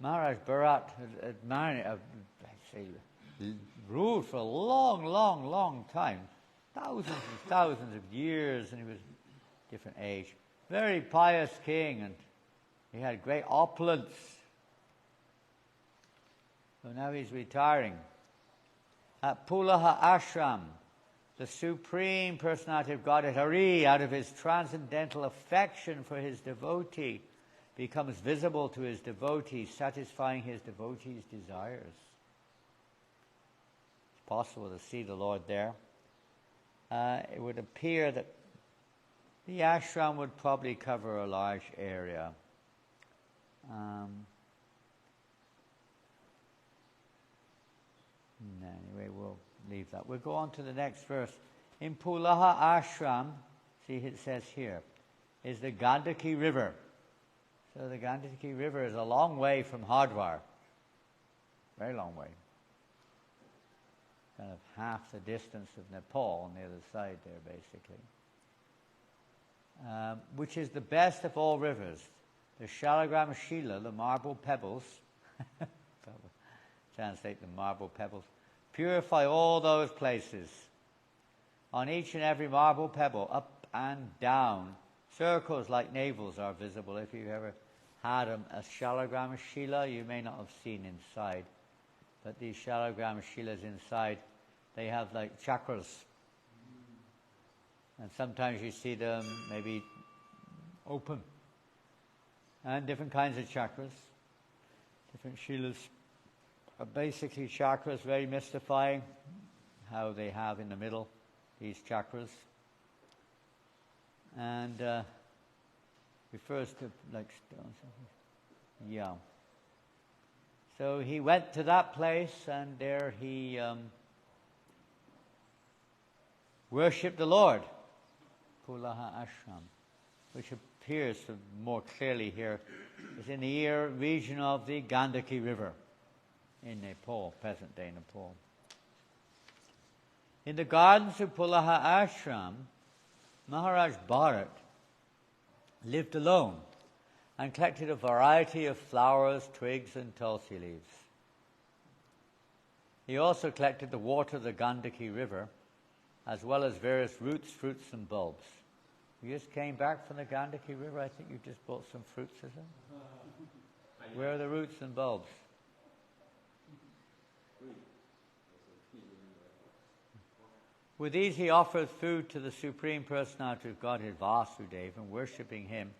Maharaj Bharat ruled for a long, long, long time. Thousands and thousands of years, and he was different age. Very pious king, and he had great opulence. So now he's retiring. At Pulaha Ashram, the Supreme Personality of Godhead, Hari, out of his transcendental affection for his devotee, becomes visible to his devotee, satisfying his devotee's desires. It's possible to see the Lord there. It would appear that the ashram would probably cover a large area. Anyway, we'll leave that. We'll go on to the next verse. In Pulaha Ashram, see it says here, is the Gandaki River. So the Gandaki River is a long way from Hardwar. Very long way. Kind of half the distance of Nepal on the other side there, basically. Which is the best of all rivers. The Shalagram Shila, the marble pebbles, translate the marble pebbles, purify all those places. On each and every marble pebble, up and down, circles like navels are visible. If you've ever had a Shalagram Shila, you may not have seen inside, but these Shalagram Shilas inside, they have like chakras. And sometimes you see them maybe open. And different kinds of chakras. Different shilas are basically chakras, very mystifying how they have in the middle these chakras. And refers to like stones. Yeah. So he went to that place, and there he worshipped the Lord. Pulaha Ashram, which appears to more clearly here, is in the region of the Gandaki River in Nepal, present-day Nepal. In the gardens of Pulaha Ashram, Maharaj Bharat lived alone and collected a variety of flowers, twigs, and tulsi leaves. He also collected the water of the Gandaki River, as well as various roots, fruits, and bulbs. You just came back from the Gandaki River. I think you just bought some fruits, is it? Where are the roots and bulbs? With these he offered food to the Supreme Personality of Godhead, Vasudeva, and worshipping him,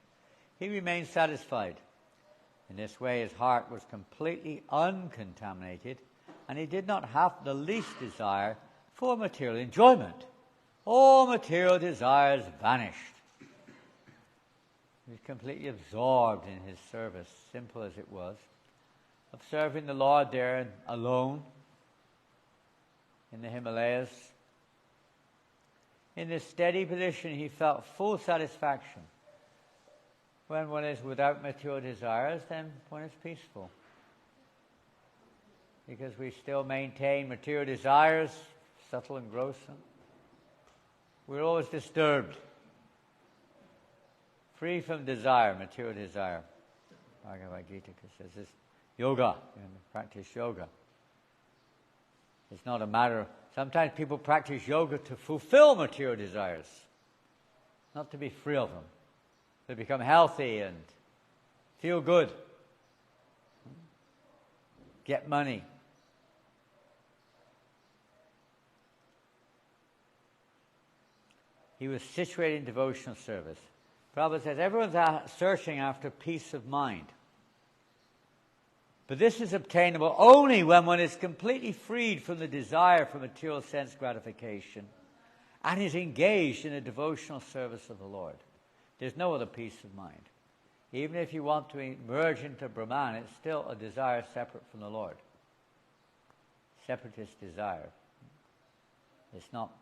he remained satisfied. In this way his heart was completely uncontaminated, and he did not have the least desire for material enjoyment. All material desires vanished. He was completely absorbed in his service, simple as it was, of serving the Lord there alone in the Himalayas. In this steady position he felt full satisfaction. When one is without material desires, then one is peaceful. Because we still maintain material desires, subtle and gross, we're always disturbed. Free from desire, material desire. Bhagavad Gita says this, yoga, practice yoga. It's not a matter of, sometimes people practice yoga to fulfill material desires, not to be free of them, to become healthy and feel good, get money. He was situated in devotional service. Prabhupada says, everyone's searching after peace of mind. But this is obtainable only when one is completely freed from the desire for material sense gratification and is engaged in a devotional service of the Lord. There's no other peace of mind. Even if you want to merge into Brahman, it's still a desire separate from the Lord. Separatist desire. It's not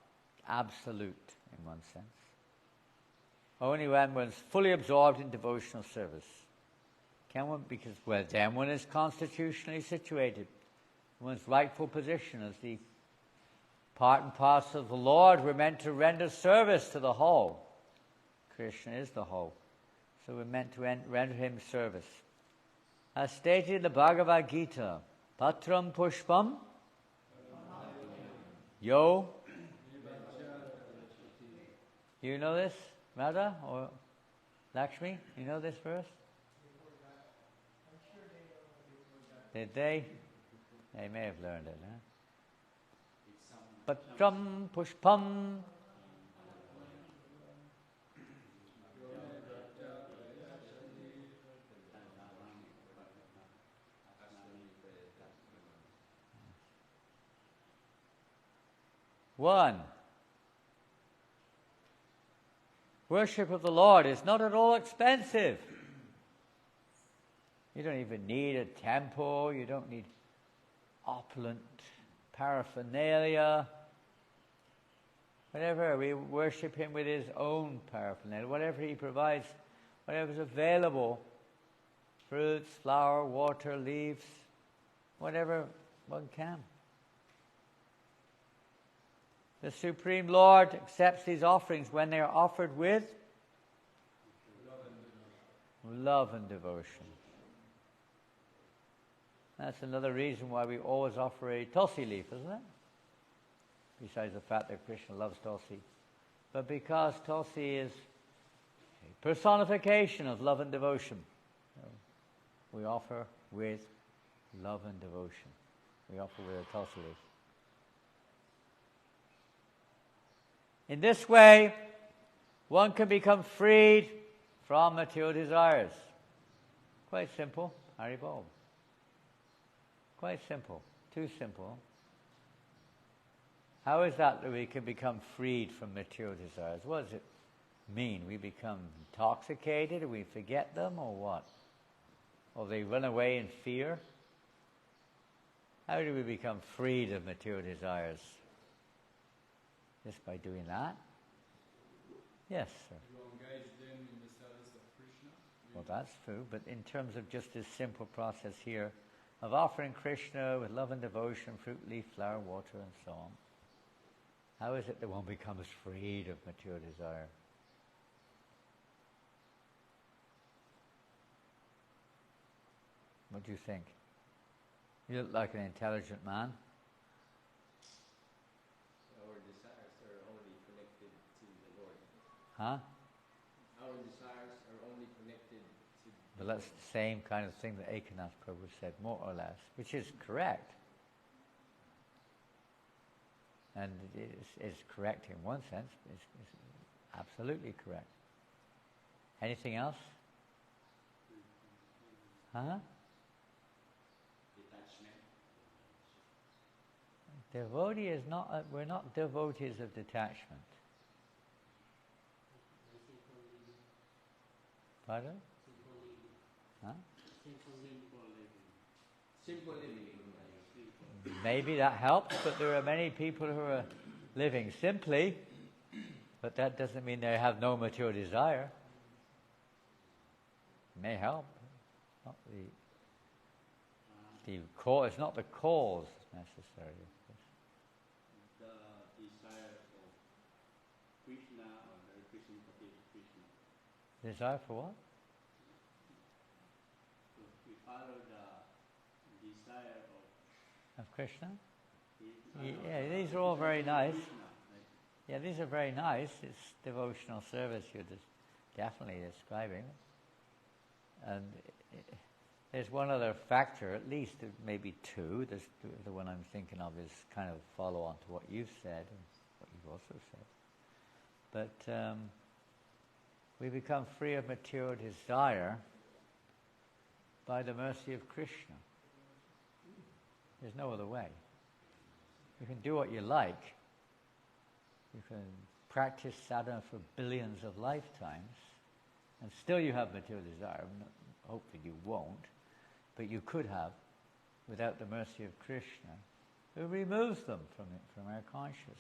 absolute in one sense. Only when one's fully absorbed in devotional service can one, because then one is constitutionally situated. One's rightful position as the part and parcel of the Lord. We're meant to render service to the whole. Krishna is the whole. So we're meant to render him service. as stated in the Bhagavad Gita, Patram Pushpam Yo. You know this, Radha or Lakshmi? You know this verse? Did they? They may have learned it, huh? Patram Pushpam. One. Worship of the Lord is not at all expensive. You don't even need a temple. You don't need opulent paraphernalia. Whatever, we worship Him with His own paraphernalia. Whatever He provides, whatever is available, fruits, flour, water, leaves, whatever one can. The Supreme Lord accepts these offerings when they are offered with love and devotion. That's another reason why we always offer a tulsi leaf, isn't it? Besides the fact that Krishna loves tulsi. But because tulsi is a personification of love and devotion, we offer with love and devotion. We offer with a tulsi leaf. In this way, one can become freed from material desires. Quite simple, Haribol. Quite simple, too simple. How is that we can become freed from material desires? What does it mean? We become intoxicated, or we forget them, or what? Or they run away in fear? How do we become freed of material desires? Just by doing that? Yes, sir. You engage them in the service of Krishna? Well, that's true, but in terms of just this simple process here of offering Krishna with love and devotion, fruit, leaf, flower, water, and so on, how is it that one becomes freed of material desire? What do you think? You look like an intelligent man. Our desires are only connected to the Lord. Huh? Our desires are only connected to the Well, that's the same kind of thing that Ekanath Prabhu said, more or less, which is correct. And it is correct in one sense. It's absolutely correct. Anything else? Huh? Devotee is not, we're not devotees of detachment. Pardon? Huh? simple living. Maybe that helps, but there are many people who are living simply, but that doesn't mean they have no material desire. It may help. Not it's not the cause necessarily. The desire of Krishna or Hare Krishna Krishna. Desire for what? So we follow the desire of Of Krishna? Krishna. Yeah, these are all very nice. Krishna, right? Yeah, these are very nice. It's devotional service you're definitely describing. And there's one other factor, at least maybe two. The one I'm thinking of is kind of follow on to what you've said and what you've also said. But we become free of material desire by the mercy of Krishna. There's no other way. You can do what you like. You can practice sadhana for billions of lifetimes, and still you have material desire. Hopefully you won't, but you could have, without the mercy of Krishna, who removes them from our consciousness.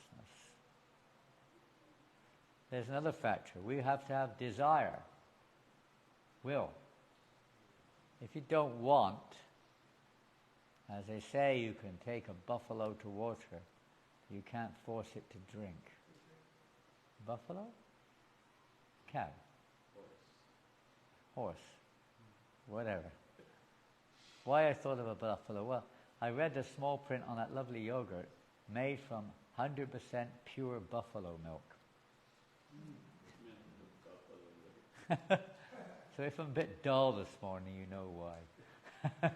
There's another factor. We have to have desire, will. If you don't want, as they say, you can take a buffalo to water. You can't force it to drink. Buffalo? Cow? Horse. Whatever. Why I thought of a buffalo? Well, I read the small print on that lovely yogurt made from 100% pure buffalo milk. So if I'm a bit dull this morning, you know why.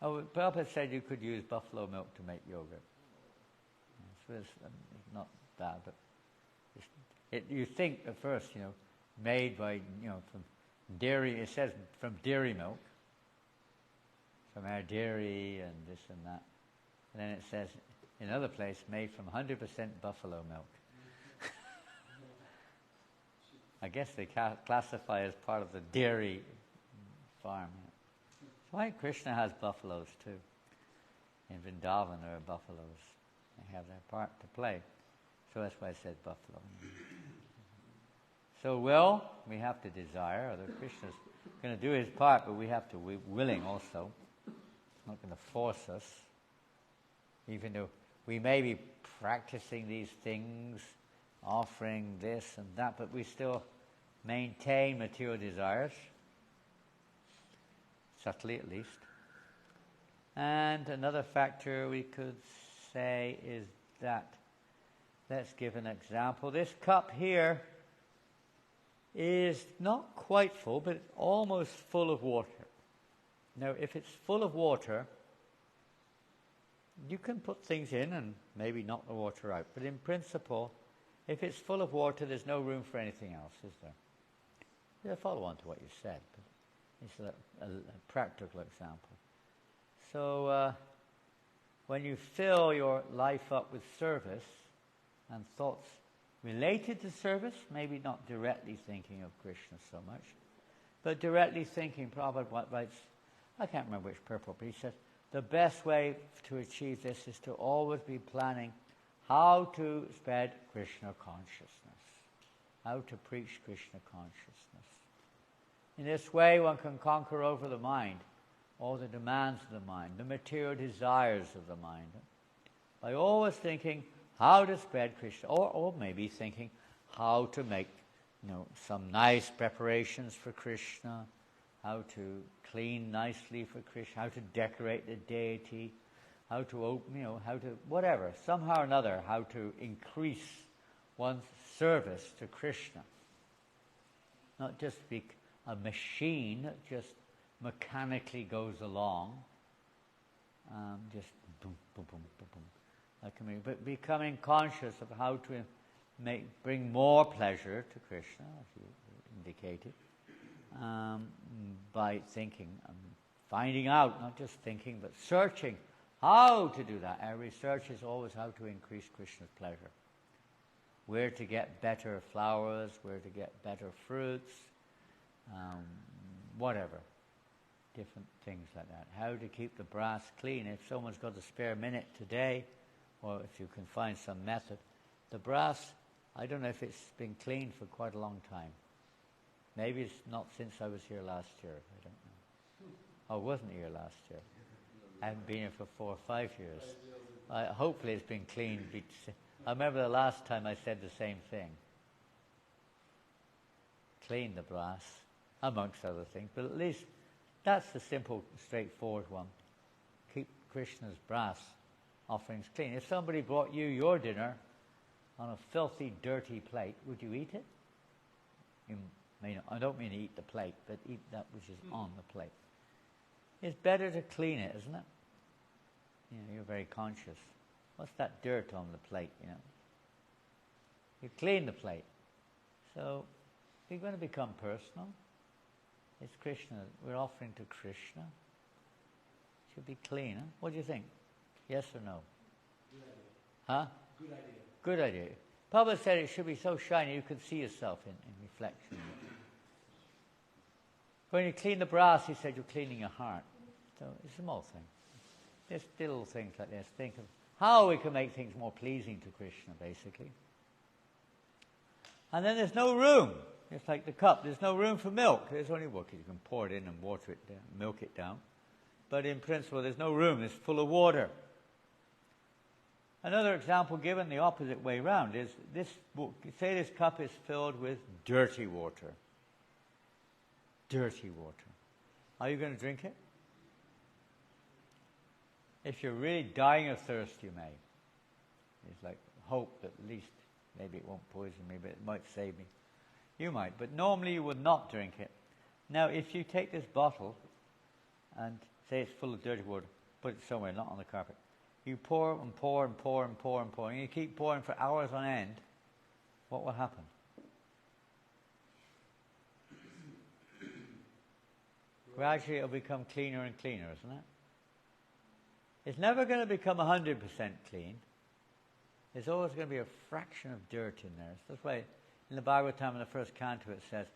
Oh, Prabhupada said you could use buffalo milk to make yogurt. So it's not bad, but you think at first, made by, from dairy, it says from dairy milk, from our dairy and this and that. And then it says, in another place, made from 100% buffalo milk. I guess they classify as part of the dairy farm. So I think Krishna has buffaloes too. In Vrindavan there are buffaloes. They have their part to play. So that's why I said buffalo. So we have to desire, although Krishna's going to do his part, but we have to be willing also. He's not going to force us. Even though we may be practicing these things, offering this and that, but we still maintain material desires, subtly at least. And another factor we could say is that, let's give an example. This cup here is not quite full, but it's almost full of water. Now, if it's full of water, you can put things in and maybe knock the water out. But in principle, if it's full of water, there's no room for anything else, is there? I'll follow on to what you said, but it's a practical example. So when you fill your life up with service and thoughts related to service, maybe not directly thinking of Krishna so much, but directly thinking, Prabhupada writes, I can't remember which purport, but he says, the best way to achieve this is to always be planning how to spread Krishna consciousness, how to preach Krishna consciousness. In this way, one can conquer over the mind, all the demands of the mind, the material desires of the mind, by always thinking how to spread Krishna, or maybe thinking how to make, some nice preparations for Krishna, how to clean nicely for Krishna, how to decorate the deity, how to open, how to, whatever, somehow or another, how to increase one's service to Krishna. Not just be a machine that just mechanically goes along, just boom, boom, boom, boom, boom, but becoming conscious of how to bring more pleasure to Krishna, as you indicated, by thinking, finding out, not just thinking, but searching how to do that. Our research is always how to increase Krishna's pleasure. Where to get better flowers, where to get better fruits, whatever. Different things like that. How to keep the brass clean. If someone's got a spare minute today, or if you can find some method, the brass, I don't know if it's been cleaned for quite a long time. Maybe it's not since I was here last year. I don't know. I wasn't here last year. I haven't been here for 4 or 5 years. Hopefully it's been cleaned. I remember the last time I said the same thing. Clean the brass, amongst other things. But at least that's the simple, straightforward one. Keep Krishna's brass offerings clean. If somebody brought you your dinner on a filthy, dirty plate, would you eat it? I don't mean to eat the plate, but eat that which is on the plate. It's better to clean it, isn't it? You're very conscious. What's that dirt on the plate, You clean the plate. So, if you're going to become personal, it's Krishna. We're offering to Krishna. It should be clean, huh? What do you think? Yes or no? Good idea. Huh? Good idea. Good idea. Prabhupada said it should be so shiny you could see yourself in reflection. When you clean the brass, he said you're cleaning your heart. So it's a small thing. Just little things like this. Think of how we can make things more pleasing to Krishna, basically. And then there's no room. It's like the cup. There's no room for milk. There's only water. You can pour it in and water it down, milk it down. But in principle, there's no room. It's full of water. Another example given the opposite way round is this. Say this cup is filled with dirty water. dirty water. Are you going to drink it? If you're really dying of thirst, you may. It's like hope that at least maybe it won't poison me, but it might save me. You might, but normally you would not drink it. Now, if you take this bottle and say it's full of dirty water, put it somewhere, not on the carpet. You pour and pour and pour and pour and pour, and you keep pouring for hours on end, what will happen? Gradually it'll become cleaner and cleaner, isn't it? It's never going to become 100% clean. There's always going to be a fraction of dirt in there. So that's why in the Bhagavatam in the first canto it says,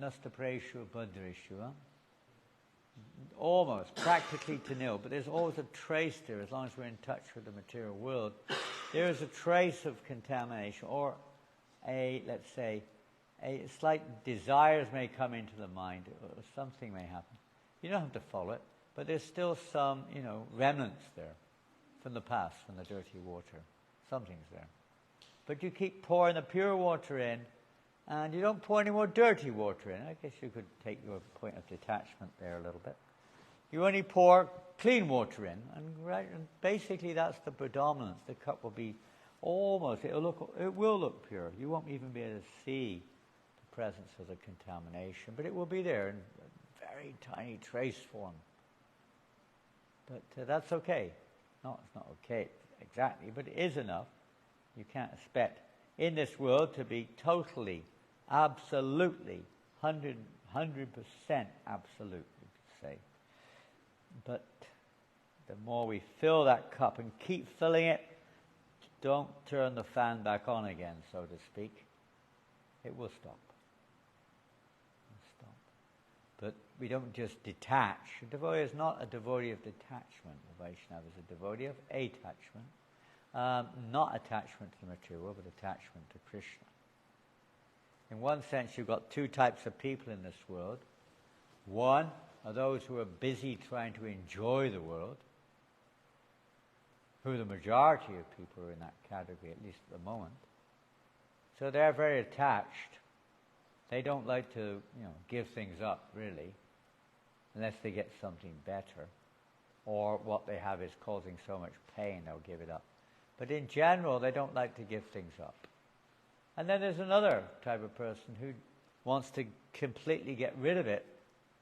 Nasta Praeshu Bhadreshu. Almost, practically to nil, but there's always a trace there as long as we're in touch with the material world. There is a trace of contamination, or let's say, a slight desires may come into the mind, or something may happen. You don't have to follow it, but there's still some, remnants there from the past, from the dirty water. Something's there. But you keep pouring the pure water in, and you don't pour any more dirty water in. I guess you could take your point of detachment there a little bit. You only pour clean water in, and basically that's the predominance. The cup will be it will look pure. You won't even be able to see the presence of the contamination, but it will be there in a very tiny trace form. But that's okay. No, it's not okay exactly, but it is enough. You can't expect in this world to be totally, absolutely, 100% absolute, you could say. But the more we fill that cup and keep filling it, don't turn the fan back on again, so to speak. It will stop. But we don't just detach. A devotee is not a devotee of detachment. The Vaishnava is a devotee of attachment. Not attachment to the material, but attachment to Krishna. In one sense, you've got two types of people in this world. One are those who are busy trying to enjoy the world, who the majority of people are in that category, at least at the moment. So they're very attached. They don't like to, give things up, really, unless they get something better, or what they have is causing so much pain, they'll give it up. But in general, they don't like to give things up. And then there's another type of person who wants to completely get rid of it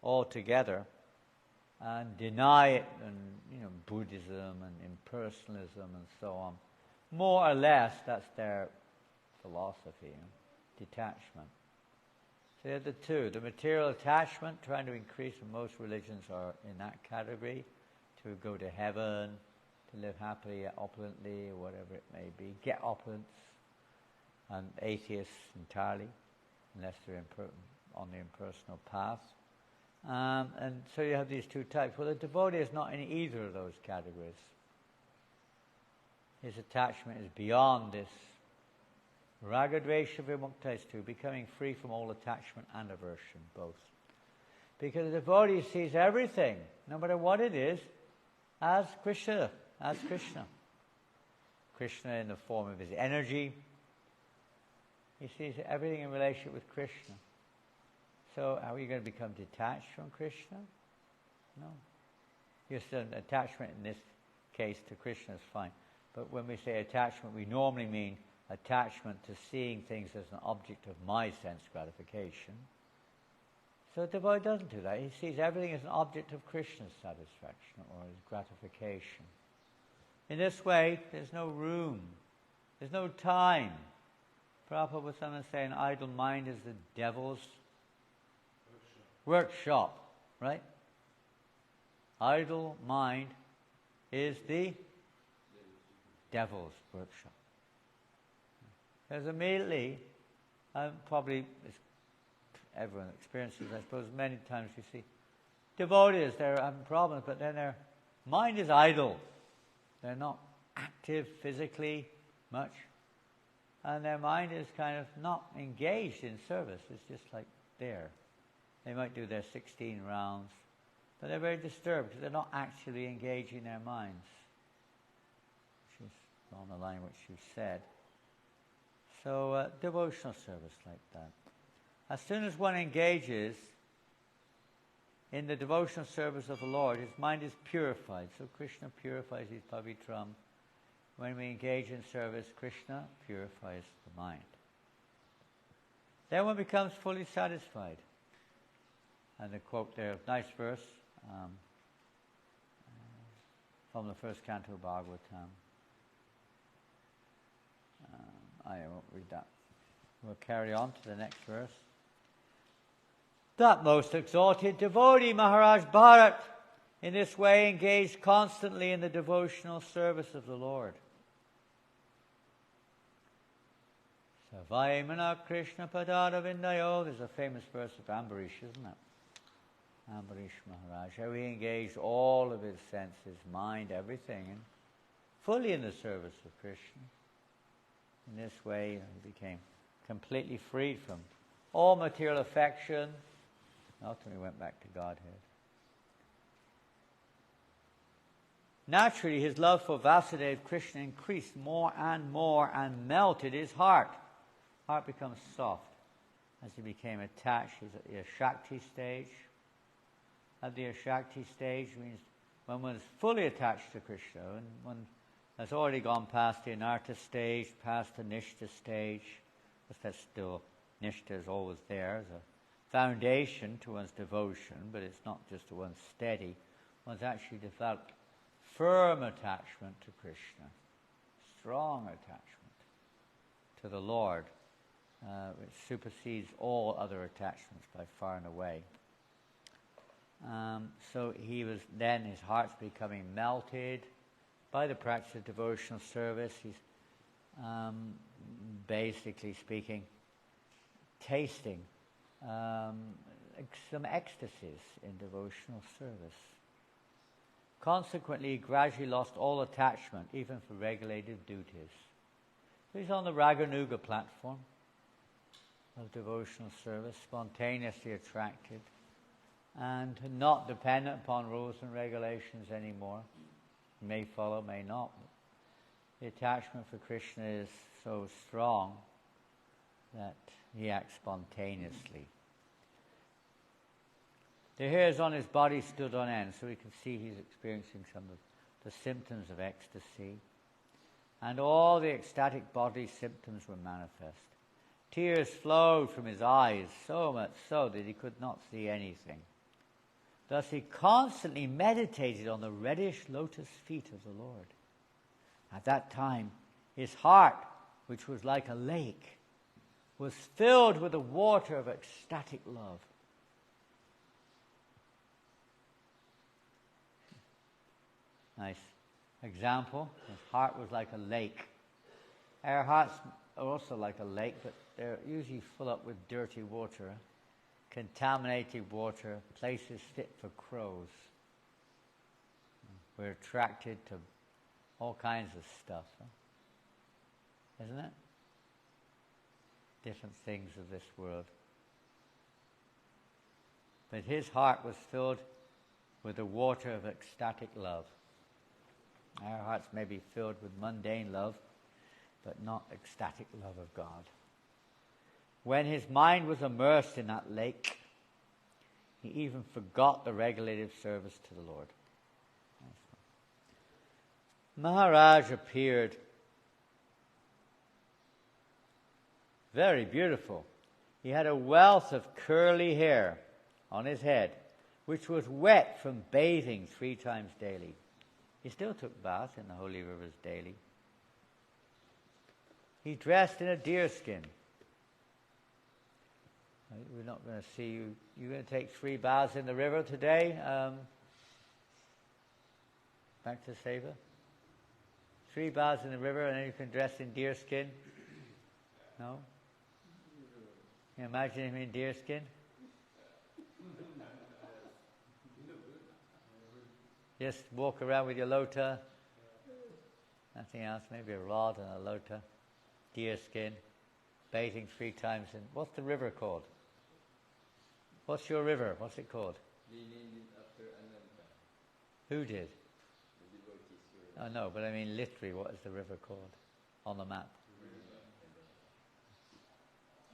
altogether and deny it, and Buddhism and impersonalism and so on. More or less, that's their philosophy, detachment. So they're the two. The material attachment, trying to increase, and most religions are in that category, to go to heaven, to live happily, opulently, or whatever it may be, get opulence, and atheists entirely, unless they're on the impersonal path. And so you have these two types. Well, the devotee is not in either of those categories. His attachment is beyond this. Ragadvesha vimukta is two, becoming free from all attachment and aversion, both. Because the devotee sees everything, no matter what it is, as Krishna. Krishna in the form of his energy. He sees everything in relationship with Krishna. So are you going to become detached from Krishna? No. You're still an attachment in this case to Krishna is fine. But when we say attachment, we normally mean attachment to seeing things as an object of my sense gratification. So the devotee doesn't do that. He sees everything as an object of Krishna's satisfaction or his gratification. In this way, there's no room. There's no time. Prabhupada was someone saying idle mind is the devil's workshop, right? Idle mind is the devil's workshop. Because immediately, probably everyone experiences, I suppose, many times you see devotees, they're having problems, but then their mind is idle. They're not active physically much. And their mind is kind of not engaged in service. It's just like there. They might do their 16 rounds, but they're very disturbed because they're not actually engaging their minds, which is on the line which you said. So devotional service like that. As soon as one engages, in the devotional service of the Lord, his mind is purified. So Krishna purifies his pavitram. When we engage in service, Krishna purifies the mind. Then one becomes fully satisfied. And the quote there, nice verse from the first canto of Bhagavatam. I won't read that. We'll carry on to the next verse. That most exalted devotee, Maharaj Bharat, in this way engaged constantly in the devotional service of the Lord. Savaimana Krishna Padada Vindayo. There's a famous verse of Ambarish, isn't it? Ambarish Maharaj, how he engaged all of his senses, mind, everything, and fully in the service of Krishna. In this way, he became completely freed from all material affection. Ultimately went back to Godhead. Naturally, his love for Vasudeva Krishna increased more and melted his heart. Heart becomes soft as he became attached. He's at the Ashakti stage. At the Ashakti stage means when one is fully attached to Krishna, and one has already gone past the Anartha stage, past the Nishta stage. But that's still, Nishta is always there as a foundation to one's devotion, but it's not just one's steady. One's actually developed firm attachment to Krishna, strong attachment to the Lord, which supersedes all other attachments by far and away. So he was then, his heart's becoming melted by the practice of devotional service. He's basically speaking, tasting some ecstasies in devotional service. Consequently, he gradually lost all attachment, even for regulative duties. So he's on the Raganuga platform of devotional service, spontaneously attracted, and not dependent upon rules and regulations anymore. May follow, may not. The attachment for Krishna is so strong that he acts spontaneously. The hairs on his body stood on end, so we can see he's experiencing some of the symptoms of ecstasy. And all the ecstatic body symptoms were manifest. Tears flowed from his eyes, so much so that he could not see anything. Thus he constantly meditated on the reddish lotus feet of the Lord. At that time, his heart, which was like a lake, was filled with the water of ecstatic love. Nice example. His heart was like a lake. Our hearts are also like a lake, but they're usually full up with dirty water, contaminated water, places fit for crows. We're attracted to all kinds of stuff, isn't it? Different things of this world. But his heart was filled with the water of ecstatic love. Our hearts may be filled with mundane love, but not ecstatic love of God. When his mind was immersed in that lake, he even forgot the regulative service to the Lord. Maharaj appeared very beautiful. He had a wealth of curly hair on his head, which was wet from bathing 3 times daily. He still took baths in the holy rivers daily. He dressed in a deer skin. We're not going to see you. You're going to take 3 baths in the river today. Back to Seva. 3 baths in the river, and then you can dress in deer skin. No? Can you imagine him in deer skin? Just walk around with your lota. Nothing else. Maybe a rod and a lota. Deer skin. Bathing 3 times in... What's the river called? What's your river? What's it called? They named it after Ananta. Who did? The devotees. Oh no, but I mean literally, what is the river called on the map?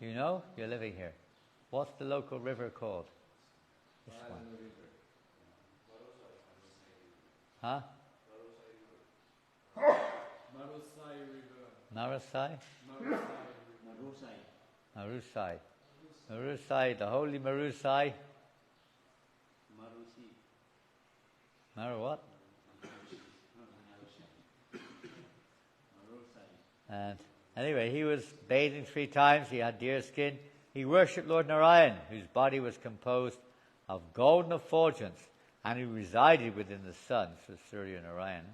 You know? You're living here. What's the local river called? This one. River. Huh? Marusai River. Marusai? Marusai River. Marusai. Marusai. Marusai, the holy Marusai. Marusi. Maru what? Marusai. And anyway, he was bathing 3 times. He had deer skin. He worshipped Lord Narayan, whose body was composed of golden effulgence, and who resided within the sun. So Surya Narayan.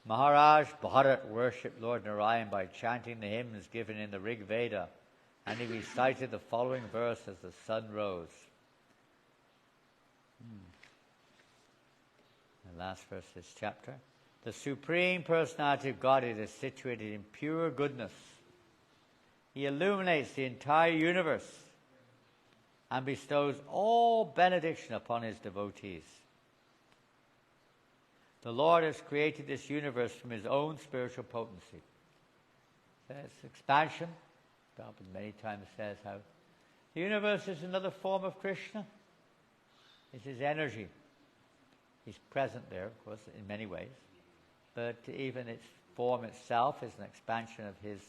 Maharaj Bharat worshipped Lord Narayan by chanting the hymns given in the Rig Veda, and he recited the following verse as the sun rose. The last verse of this chapter. The Supreme Personality of Godhead is situated in pure goodness. He illuminates the entire universe and bestows all benediction upon his devotees. The Lord has created this universe from his own spiritual potency. It's expansion. Prabhupada many times says how the universe is another form of Krishna. It's his energy. He's present there, of course, in many ways. But even its form itself is an expansion of his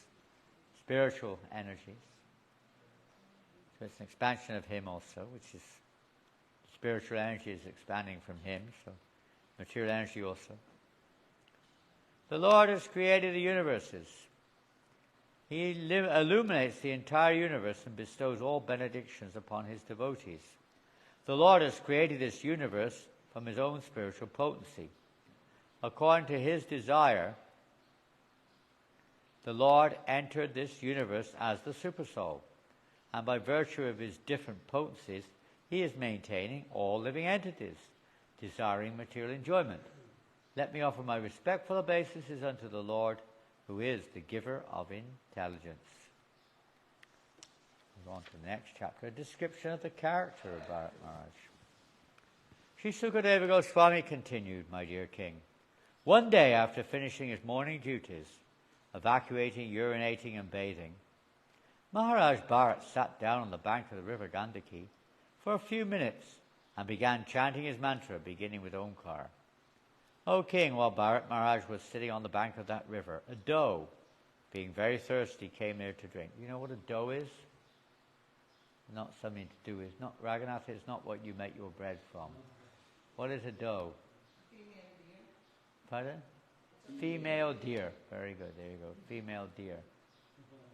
spiritual energies. So it's an expansion of him also, which is spiritual energy is expanding from him, so material energy also. The Lord has created the universes. He illuminates the entire universe and bestows all benedictions upon his devotees. The Lord has created this universe from his own spiritual potency. According to his desire, the Lord entered this universe as the Supersoul, and by virtue of his different potencies, he is maintaining all living entities, desiring material enjoyment. Let me offer my respectful obeisances unto the Lord, who is the giver of intelligence. Move on to the next chapter, a description of the character of Bharat Maharaj. Sri Sukadeva Goswami continued, my dear king. One day after finishing his morning duties, evacuating, urinating and bathing, Maharaj Bharat sat down on the bank of the river Gandaki for a few minutes and began chanting his mantra, beginning with Omkar. O king, while Bharat Maharaj was sitting on the bank of that river, a doe, being very thirsty, came there to drink. You know what a doe is? Not something to do with, not Raghunath, it's not what you make your bread from. What is a doe? Pardon? Female deer. Very good, there you go. Female deer.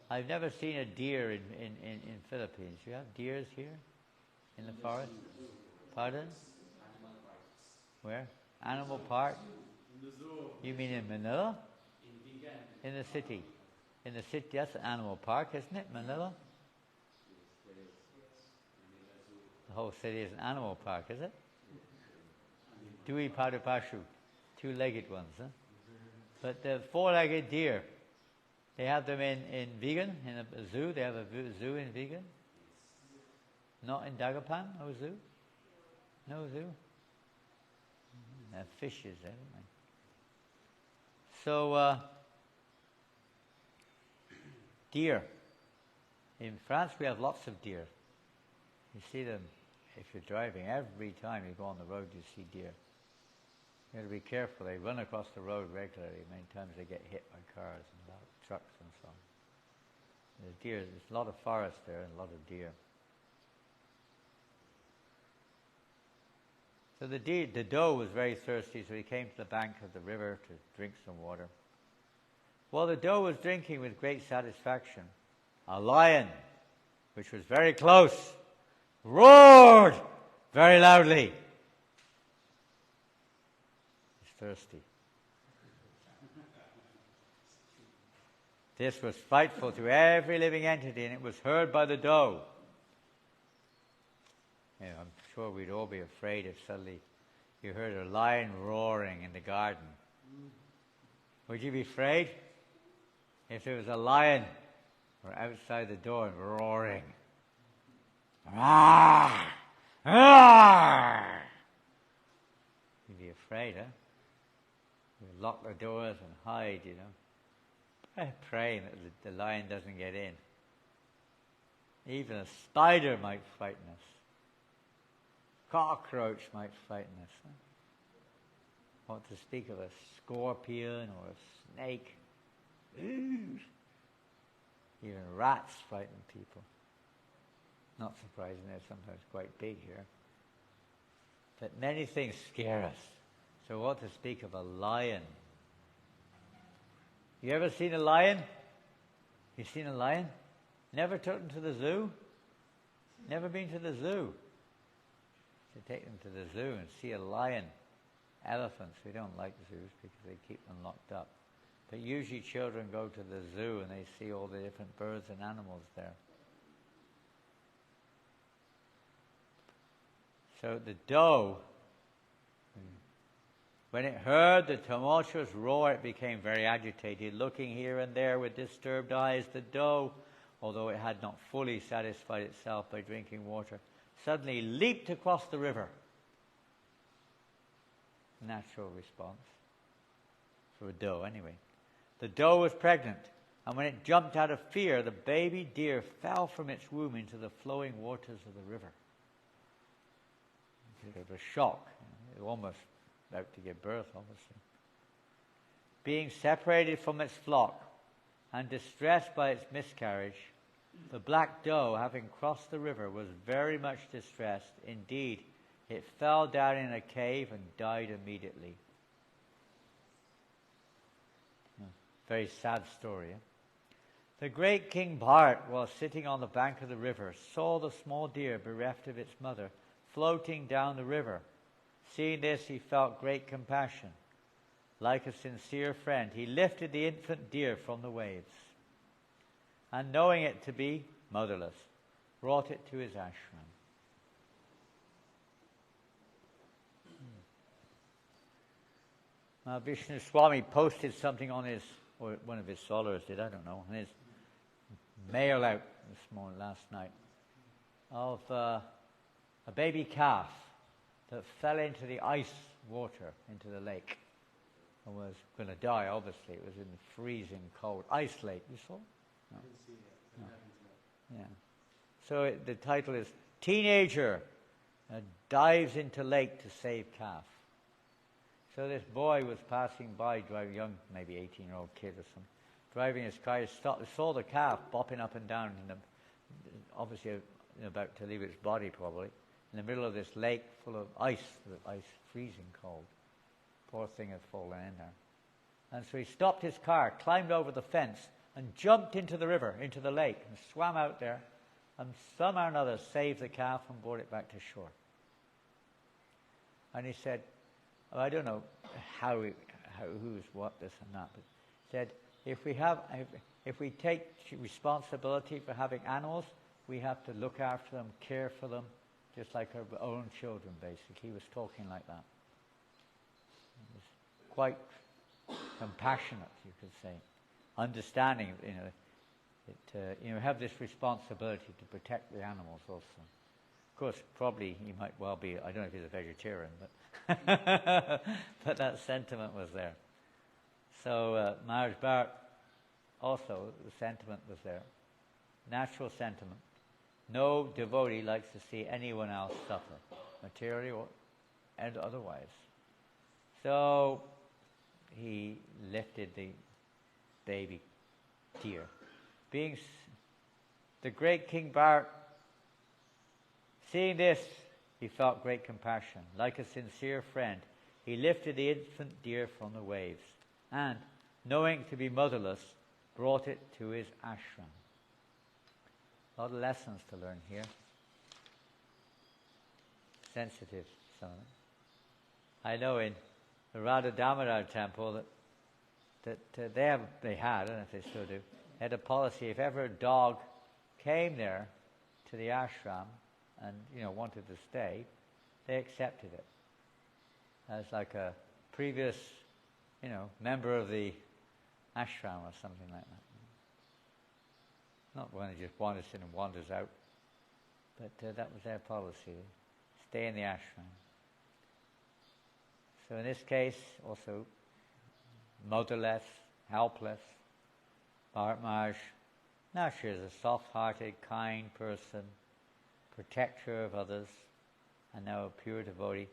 I've never seen a deer in Philippines. You have deers here? In the forest? Pardon? Where? Animal park? In the zoo. You mean in Manila? In the city. In the city, that's an animal park, isn't it? Manila? The whole city is an animal park, is it? Dui Padapashu. 2-legged ones, huh? But the 4-legged deer, they have them in Vegan, in a zoo. They have a zoo in Vegan. Not in Dagupan, no zoo? No zoo? They have fishes there, don't they? So, deer. In France, we have lots of deer. You see them if you're driving. Every time you go on the road, you see deer. You have to be careful. They run across the road regularly. Many times they get hit by cars and trucks and so on. There's deer. There's a lot of forest there and a lot of deer. So the doe was very thirsty, so he came to the bank of the river to drink some water. While the doe was drinking with great satisfaction, a lion, which was very close, roared very loudly. He's thirsty. This was frightful to every living entity, and it was heard by the doe. You know, I'm sure we'd all be afraid if suddenly you heard a lion roaring in the garden. Would you be afraid if there was a lion or outside the door roaring? Roar! Roar! You'd be afraid, huh? You'd lock the doors and hide, you know. Praying that the lion doesn't get in. Even a spider might frighten us. Cockroach might frighten us. Huh? What to speak of a scorpion or a snake. Ooh. Even rats frighten people. Not surprising, they're sometimes quite big here. But many things scare us. So what to speak of a lion? You ever seen a lion? You seen a lion? Never took them to the zoo? Never been to the zoo? To take them to the zoo and see a lion. Elephants, we don't like zoos because they keep them locked up. But usually children go to the zoo and they see all the different birds and animals there. So the doe, when it heard the tumultuous roar, it became very agitated. Looking here and there with disturbed eyes, the doe, although it had not fully satisfied itself by drinking water, suddenly leaped across the river. Natural response. For a doe, anyway. The doe was pregnant, and when it jumped out of fear, the baby deer fell from its womb into the flowing waters of the river. It was a shock. It was almost about to give birth, obviously. Being separated from its flock and distressed by its miscarriage, the black doe, having crossed the river, was very much distressed. Indeed, it fell down in a cave and died immediately. Very sad story. The great King Bharat, while sitting on the bank of the river, saw the small deer bereft of its mother floating down the river. Seeing this, he felt great compassion. Like a sincere friend, he lifted the infant deer from the waves, and knowing it to be motherless, brought it to his ashram. Vishnu Swami posted something on his, or one of his followers did, I don't know, on his mail out last night, of a baby calf that fell into the ice water, into the lake, and was going to die, obviously. It was in the freezing cold ice lake. You saw? No. I didn't see that. No. Yeah. So the title is Teenager Dives into Lake to Save Calf. So this boy was passing by, driving, young, maybe 18-year-old kid or something, driving his car. He saw the calf bopping up and down, obviously about to leave its body probably, in the middle of this lake full of ice, freezing cold. Poor thing had fallen in there. And so he stopped his car, climbed over the fence, and jumped into the river, into the lake, and swam out there, and somehow or another saved the calf and brought it back to shore. And he said, I don't know who's what, this and that, but said, if we take responsibility for having animals, we have to look after them, care for them, just like our own children, basically. He was talking like that. He was quite compassionate, you could say, understanding, have this responsibility to protect the animals also. Of course, probably he might well be, I don't know if he's a vegetarian, but but that sentiment was there. So Maharaj Bharat, also the sentiment was there. Natural sentiment. No devotee likes to see anyone else suffer, materially and otherwise. So he lifted the baby deer. Being the great King Bharat, seeing this, he felt great compassion. Like a sincere friend, he lifted the infant deer from the waves, and, knowing it to be motherless, brought it to his ashram. A lot of lessons to learn here. Sensitive, some of them. I know in the Radha Damodar temple that they had, I don't know if they still do, they had a policy, if ever a dog came there to the ashram and wanted to stay, they accepted it as like a previous member of the ashram or something like that. Not one who just wanders in and wanders out, but that was their policy. Stay in the ashram. So in this case, also motherless, helpless, Bharat Maharaj, now she is a soft-hearted, kind person, protector of others, and now a pure devotee.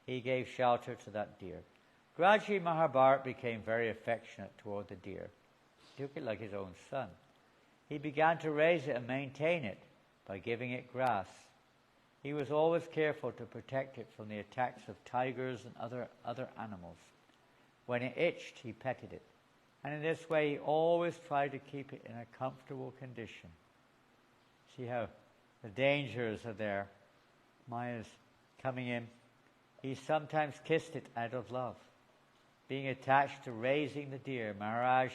He gave shelter to that deer. Gradually, Mahabharat became very affectionate toward the deer. He took it like his own son. He began to raise it and maintain it by giving it grass. He was always careful to protect it from the attacks of tigers and other animals. When it itched, he petted it. And in this way, he always tried to keep it in a comfortable condition. See how the dangers are there. Maya's coming in. He sometimes kissed it out of love. Being attached to raising the deer, Maharaj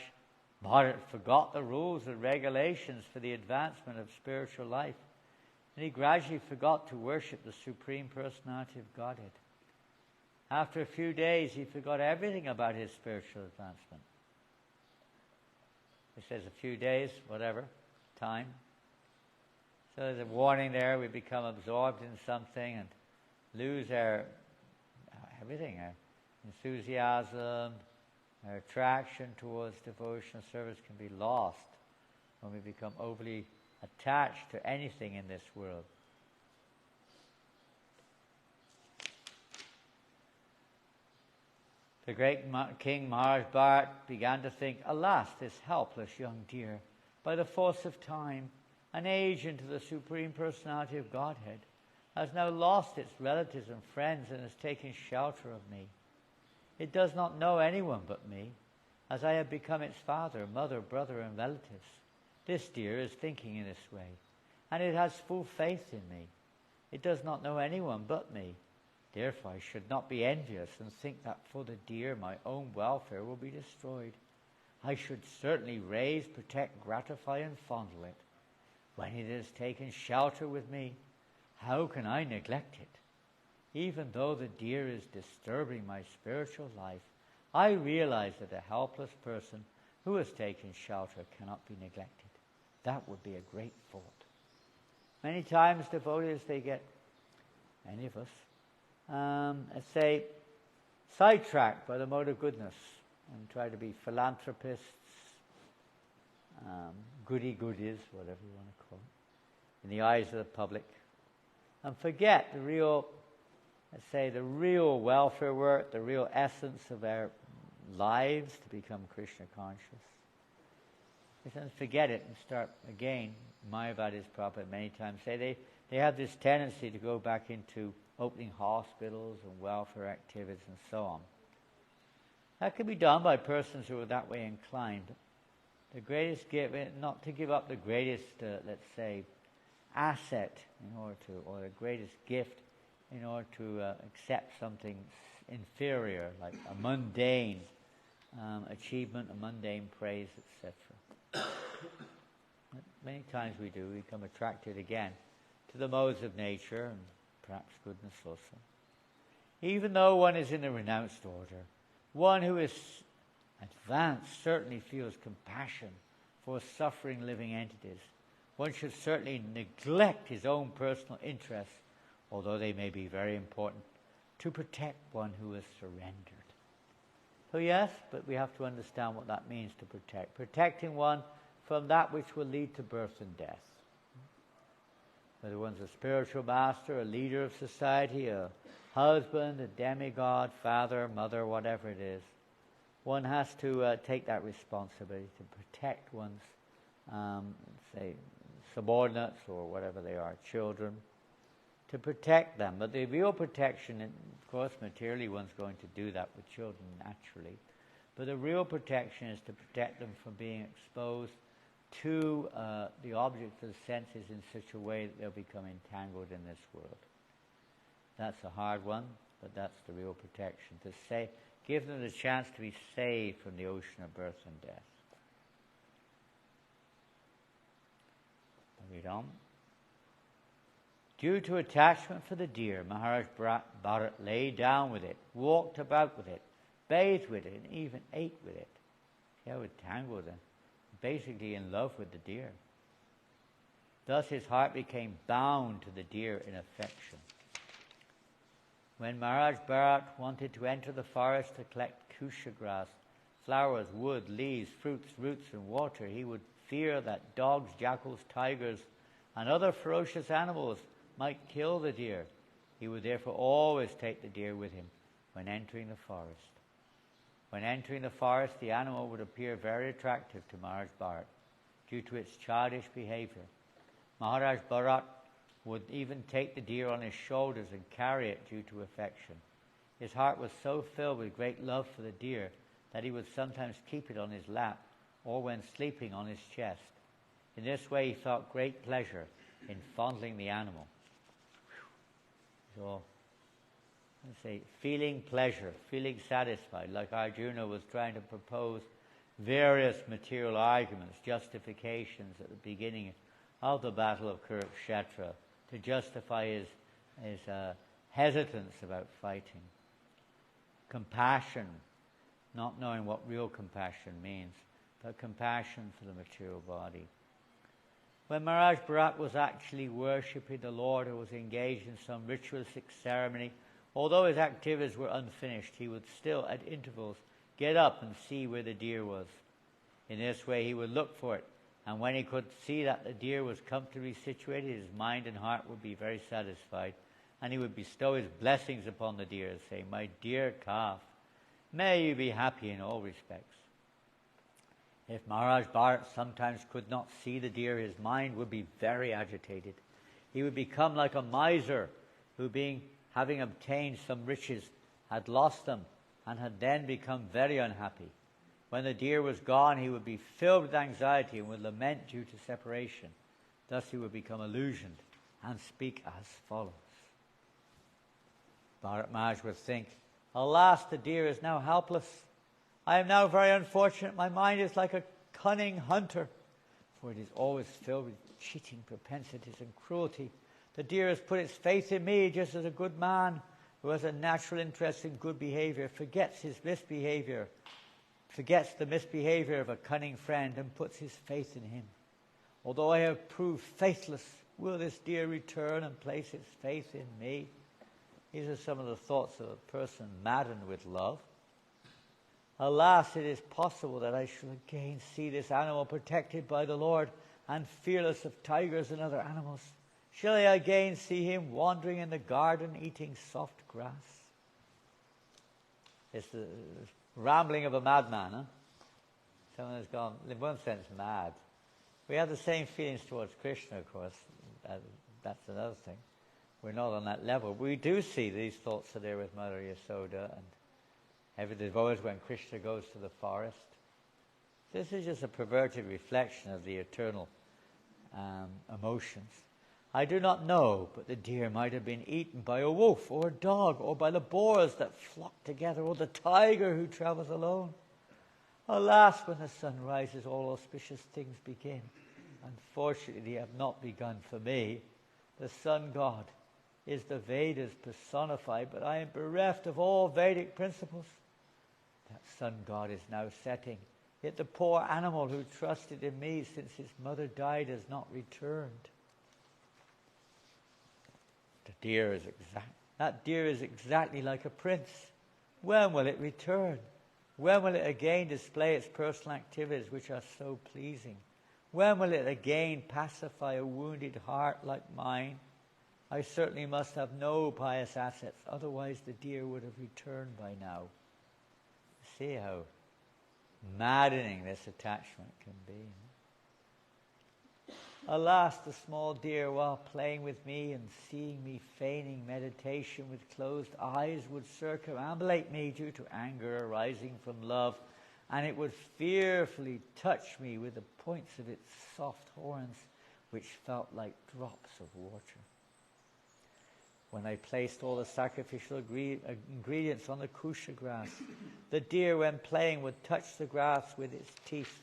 Bharat forgot the rules and regulations for the advancement of spiritual life. And he gradually forgot to worship the Supreme Personality of Godhead. After a few days, he forgot everything about his spiritual advancement. He says a few days, whatever, time. So there's a warning there. We become absorbed in something and lose our everything, our enthusiasm, our attraction towards devotional service can be lost when we become overly attached to anything in this world. The great King Maharaj Bharat began to think, alas, this helpless young deer, by the force of time, an agent of the Supreme Personality of Godhead, has now lost its relatives and friends and has taken shelter of me. It does not know anyone but me, as I have become its father, mother, brother, and relatives. This deer is thinking in this way, and it has full faith in me. It does not know anyone but me. Therefore I should not be envious and think that for the deer my own welfare will be destroyed. I should certainly raise, protect, gratify, and fondle it. When it has taken shelter with me, how can I neglect it? Even though the deer is disturbing my spiritual life, I realize that a helpless person who has taken shelter cannot be neglected. That would be a great thought. Many times devotees, they get, any of us, let's say, sidetracked by the mode of goodness and try to be philanthropists, goody-goodies, whatever you want to call it, in the eyes of the public, and forget the real, let's say, the real welfare work, the real essence of our lives to become Krishna conscious. They forget it and start again. Mayavadi's Prabhupada many times say they have this tendency to go back into opening hospitals and welfare activities and so on. That can be done by persons who are that way inclined. The greatest gift, not to give up the greatest, let's say, asset in order to, or the greatest gift in order to accept something inferior, like a mundane achievement, a mundane praise, etc. Many times we do, we become attracted again to the modes of nature and perhaps goodness also. Even though one is in a renounced order, one who is advanced certainly feels compassion for suffering living entities. One should certainly neglect his own personal interests, although they may be very important, to protect one who is surrendered. So yes, but we have to understand what that means to protect. Protecting one from that which will lead to birth and death. Whether one's a spiritual master, a leader of society, a husband, a demigod, father, mother, whatever it is, one has to take that responsibility to protect one's, say, subordinates or whatever they are, children, to protect them. But the real protection, of course, materially one's going to do that with children naturally, but the real protection is to protect them from being exposed to the objects of the senses in such a way that they'll become entangled in this world. That's a hard one, but that's the real protection, to say, give them the chance to be saved from the ocean of birth and death. I'll read on. Due to attachment for the deer, Maharaj Bharat lay down with it, walked about with it, bathed with it, and even ate with it. See how entangled and basically in love with the deer. Thus his heart became bound to the deer in affection. When Maharaj Bharat wanted to enter the forest to collect kusha grass, flowers, wood, leaves, fruits, roots, and water, he would fear that dogs, jackals, tigers, and other ferocious animals might kill the deer. He would therefore always take the deer with him when entering the forest. When entering the forest, the animal would appear very attractive to Maharaj Bharat due to its childish behavior. Maharaj Bharat would even take the deer on his shoulders and carry it due to affection. His heart was so filled with great love for the deer that he would sometimes keep it on his lap or when sleeping on his chest. In this way he felt great pleasure in fondling the animal. So, let's say, feeling pleasure, feeling satisfied, like Arjuna was trying to propose various material arguments, justifications at the beginning of the Battle of Kurukshetra to justify his hesitance about fighting. Compassion, not knowing what real compassion means, but compassion for the material body. When Maharaj Bharat was actually worshipping the Lord or was engaged in some ritualistic ceremony, although his activities were unfinished, he would still, at intervals, get up and see where the deer was. In this way he would look for it, and when he could see that the deer was comfortably situated, his mind and heart would be very satisfied, and he would bestow his blessings upon the deer, saying, "My dear calf, may you be happy in all respects." If Maharaj Bharat sometimes could not see the deer, his mind would be very agitated. He would become like a miser who, having obtained some riches, had lost them and had then become very unhappy. When the deer was gone, he would be filled with anxiety and would lament due to separation. Thus he would become illusioned and speak as follows. Bharat Maharaj would think, "Alas, the deer is now helpless. I am now very unfortunate. My mind is like a cunning hunter, for it is always filled with cheating propensities and cruelty. The deer has put its faith in me, just as a good man who has a natural interest in good behavior forgets the misbehavior of a cunning friend and puts his faith in him. Although I have proved faithless, will this deer return and place its faith in me?" These are some of the thoughts of a person maddened with love. "Alas, it is possible that I shall again see this animal protected by the Lord and fearless of tigers and other animals. Shall I again see him wandering in the garden eating soft grass?" It's the rambling of a madman, huh? Someone has gone, in one sense, mad. We have the same feelings towards Krishna, of course. That's another thing. We're not on that level. We do see these thoughts are there with Mother Yasoda, and there's always when Krishna goes to the forest. This is just a perverted reflection of the eternal emotions. I do not know, but the deer might have been eaten by a wolf or a dog, or by the boars that flock together, or the tiger who travels alone. Alas, when the sun rises, all auspicious things begin. Unfortunately, they have not begun for me. The sun god is the Vedas personified, but I am bereft of all Vedic principles. That sun god is now setting, yet the poor animal who trusted in me since his mother died has not returned. That deer is exactly like a prince. When will it return? When will it again display its personal activities which are so pleasing? When will it again pacify a wounded heart like mine? I certainly must have no pious assets, otherwise the deer would have returned by now. See how maddening this attachment can be. Alas, the small deer, while playing with me and seeing me feigning meditation with closed eyes, would circumambulate me due to anger arising from love, and it would fearfully touch me with the points of its soft horns, which felt like drops of water. When I placed all the sacrificial ingredients on the kusha grass, the deer, when playing, would touch the grass with its teeth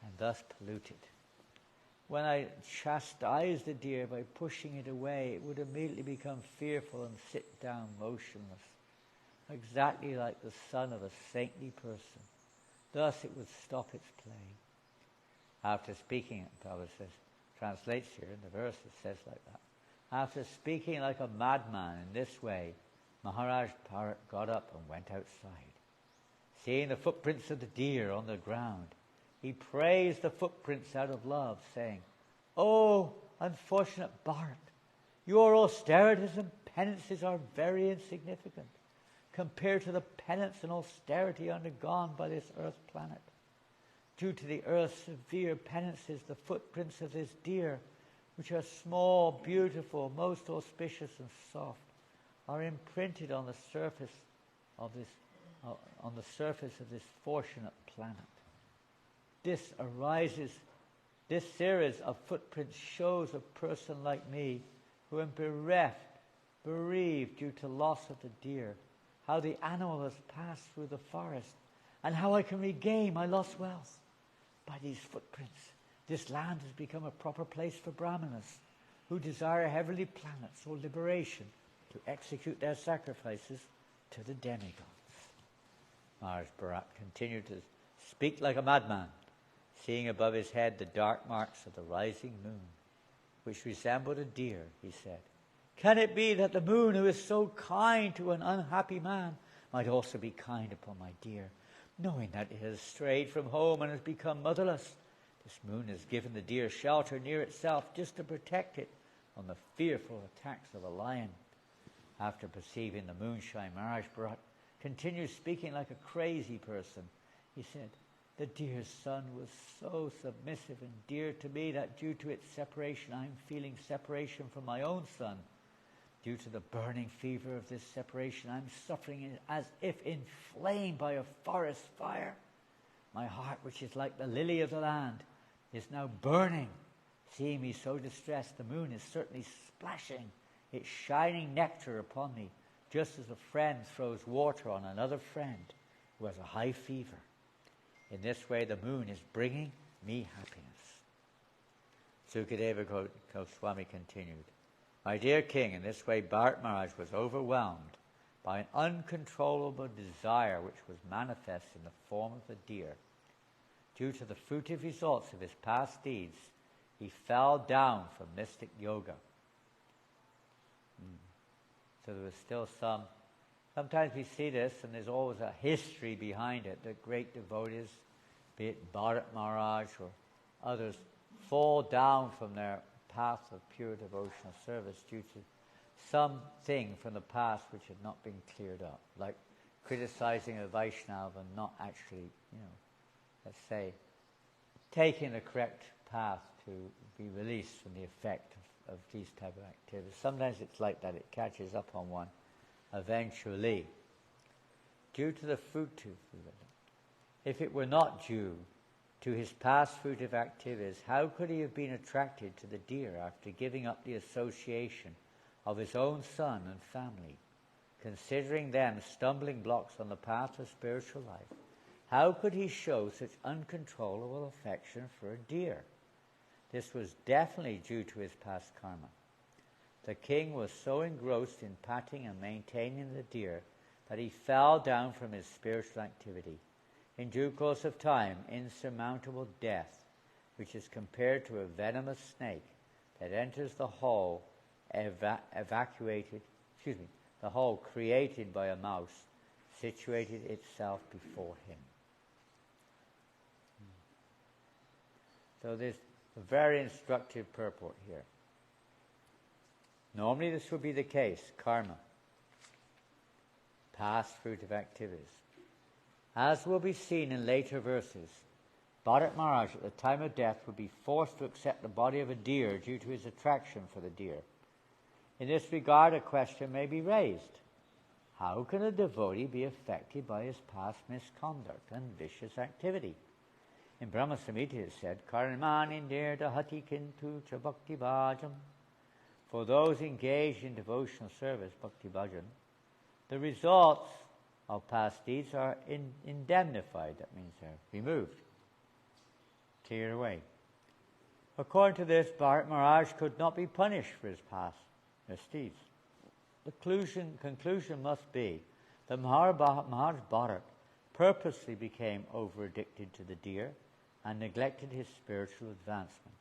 and thus pollute it. When I chastised the deer by pushing it away, it would immediately become fearful and sit down motionless, exactly like the son of a saintly person. Thus it would stop its playing. After speaking, Prabhupada says, translates here in the verse, it says like that. After speaking like a madman in this way, Maharaj Bharat got up and went outside. Seeing the footprints of the deer on the ground, he praised the footprints out of love, saying, "Oh, unfortunate Bharat, your austerities and penances are very insignificant compared to the penance and austerity undergone by this earth planet. Due to the earth's severe penances, the footprints of this deer, which are small, beautiful, most auspicious and soft, are imprinted on the surface of this fortunate planet. This series of footprints shows a person like me who am bereaved due to loss of the deer, how the animal has passed through the forest, and how I can regain my lost wealth. By these footprints, this land has become a proper place for Brahmanas who desire heavenly planets or liberation to execute their sacrifices to the demigods. Maharaj Bharat continued to speak like a madman, seeing above his head the dark marks of the rising moon, which resembled a deer, he said. Can it be that the moon, who is so kind to an unhappy man, might also be kind upon my deer, knowing that it has strayed from home and has become motherless? This moon has given the deer shelter near itself just to protect it from the fearful attacks of a lion. After perceiving the moonshine, Maharaj Bharat continued speaking like a crazy person. He said, the deer's son was so submissive and dear to me that due to its separation, I am feeling separation from my own son. Due to the burning fever of this separation, I am suffering as if inflamed by a forest fire. My heart, which is like the lily of the land, is now burning. Seeing me so distressed, the moon is certainly splashing its shining nectar upon me, just as a friend throws water on another friend who has a high fever. In this way, the moon is bringing me happiness. Sukadeva Goswami continued, my dear king, in this way Bharat Maharaj was overwhelmed by an uncontrollable desire which was manifest in the form of a deer. Due to the fruitive results of his past deeds, he fell down from mystic yoga. So there was still sometimes we see this, and there's always a history behind it, that great devotees, be it Bharat Maharaj or others, fall down from their path of pure devotional service due to something from the past which had not been cleared up, like criticizing a Vaishnava and not actually, let's say, taking the correct path to be released from the effect of these type of activities. Sometimes it's like that, it catches up on one eventually. Due to the fruitive, if it were not due to his past fruitive activities, how could he have been attracted to the deer after giving up the association of his own son and family? Considering them stumbling blocks on the path of spiritual life, how could he show such uncontrollable affection for a deer? This was definitely due to his past karma. The king was so engrossed in patting and maintaining the deer that he fell down from his spiritual activity. In due course of time, insurmountable death, which is compared to a venomous snake that enters the hole the hole created by a mouse, situated itself before him. So there's a very instructive purport here. Normally this would be the case, karma, past fruitive activities. As will be seen in later verses, Bharat Maharaj at the time of death would be forced to accept the body of a deer due to his attraction for the deer. In this regard, a question may be raised. How can a devotee be affected by his past misconduct and vicious activity? In Brahma Samhita it said, Karmani nirdahati kintu cha bhakti bhajam. For those engaged in devotional service, bhakti bhajan, the results of past deeds are indemnified. That means they're removed, cleared away. According to this, Bharat Maharaj could not be punished for his past misdeeds. The conclusion must be that Maharaj Bharat purposely became over-addicted to the deer and neglected his spiritual advancement.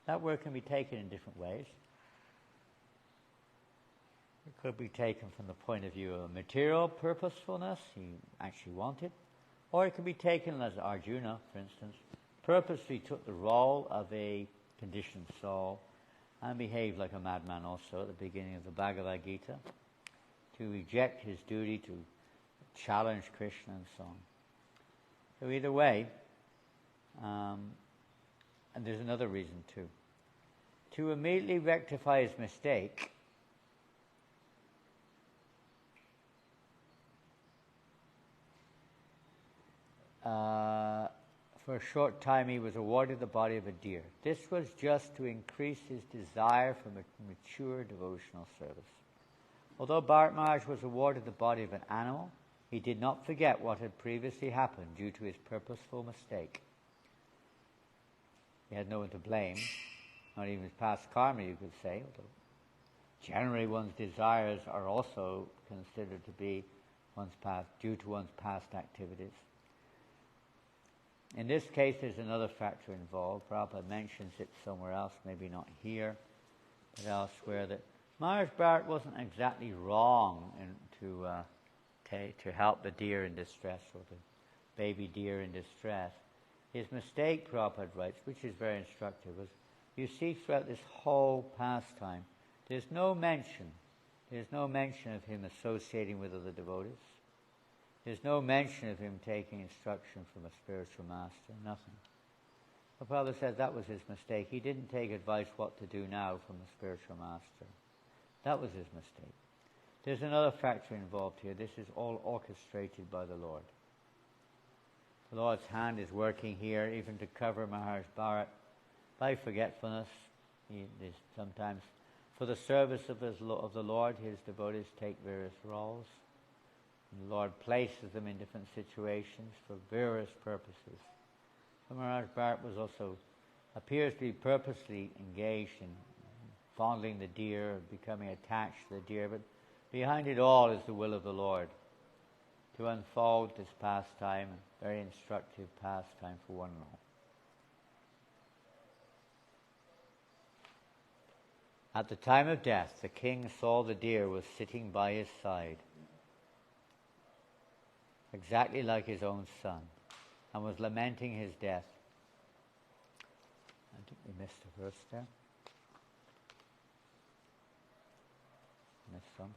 That word can be taken in different ways. It could be taken from the point of view of material purposefulness, he actually wanted, or it could be taken as Arjuna, for instance, purposely took the role of a conditioned soul and behaved like a madman also at the beginning of the Bhagavad Gita to reject his duty to challenge Krishna and so on. So either way, and there's another reason too. To immediately rectify his mistake, for a short time he was awarded the body of a deer. This was just to increase his desire for mature devotional service. Although Bharat Maharaj was awarded the body of an animal, he did not forget what had previously happened due to his purposeful mistake. He had no one to blame, not even his past karma, you could say, although generally one's desires are also considered to be due to one's past activities. In this case, there's another factor involved. Prabhupada mentions it somewhere else, maybe not here, but elsewhere, that Maharaj Bharat wasn't exactly wrong to help the deer in distress, or the baby deer in distress. His mistake, Prabhupada writes, which is very instructive, was, you see throughout this whole pastime, there's no mention of him associating with other devotees. There's no mention of him taking instruction from a spiritual master, nothing. The Prabhupada says that was his mistake. He didn't take advice what to do now from a spiritual master. That was his mistake. There's another factor involved here. This is all orchestrated by the Lord. The Lord's hand is working here, even to cover Maharaj Bharat by forgetfulness. Sometimes, for the service of the Lord, his devotees take various roles. And the Lord places them in different situations for various purposes. So Maharaj Bharat appears to be purposely engaged in fondling the deer, becoming attached to the deer, but behind it all is the will of the Lord to unfold this pastime, a very instructive pastime for one and all. At the time of death, the king saw the deer was sitting by his side, exactly like his own son, and was lamenting his death. I think we missed a verse there. Missed something.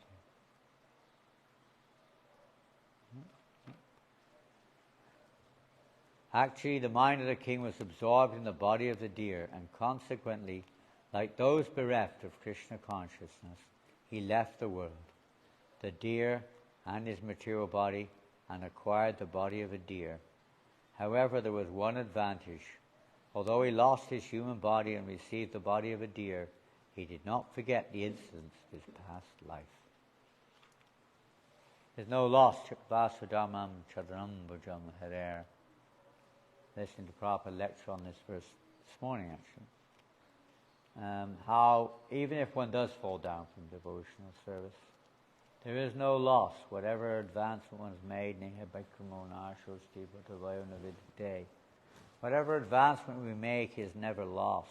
Actually, the mind of the king was absorbed in the body of the deer, and consequently, like those bereft of Krishna consciousness, he left the world, the deer and his material body, and acquired the body of a deer. However, there was one advantage. Although he lost his human body and received the body of a deer, he did not forget the incidents of his past life. There's no loss. Vasudhamam Chadranam Bhajam Harer. Listening to Prabhupada lecture on this verse this morning, actually. How, even if one does fall down from devotional service, there is no loss. Whatever advancement one's made, whatever advancement we make is never lost.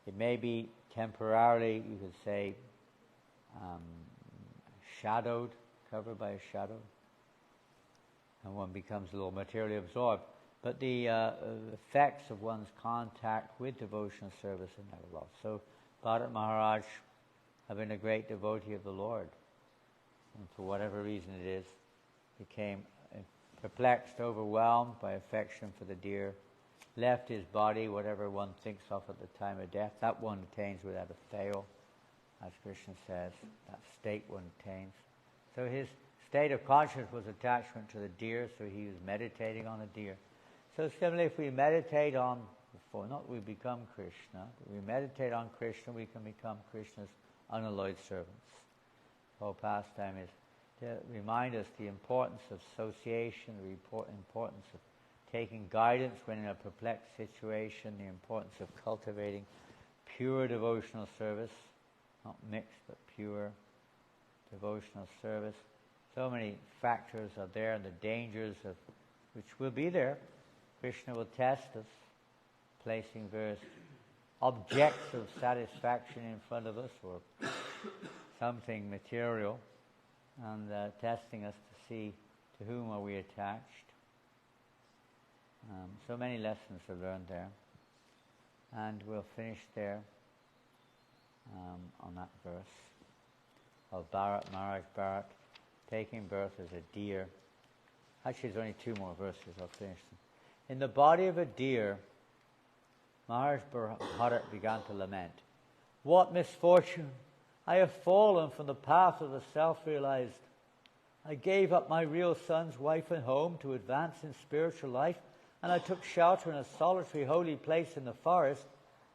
It may be temporarily, you could say, shadowed, covered by a shadow, and one becomes a little materially absorbed. But the effects of one's contact with devotional service are never lost. So Bharat Maharaj, having a great devotee of the Lord, and for whatever reason it is, became perplexed, overwhelmed by affection for the deer, left his body, whatever one thinks of at the time of death, that one attains without a fail, as Krishna says, that state one attains. So his state of consciousness was attachment to the deer, so he was meditating on the deer. So similarly, if we meditate on, not we become Krishna, but we meditate on Krishna, we can become Krishna's unalloyed servants. The whole pastime is to remind us the importance of association, the importance of taking guidance when in a perplexed situation, the importance of cultivating pure devotional service, not mixed, but pure devotional service. So many factors are there, and the dangers of which will be there. Krishna will test us, placing various objects of satisfaction in front of us, or something material, and testing us to see to whom are we attached. So many lessons are learned there, and we'll finish there on that verse. of Bharat, Maharaj Bharat, taking birth as a deer. Actually, there's only 2 more verses, I'll finish them. In the body of a deer, Maharaj Bharat began to lament. What misfortune! I have fallen from the path of the self-realized. I gave up my real son's wife and home to advance in spiritual life, and I took shelter in a solitary holy place in the forest.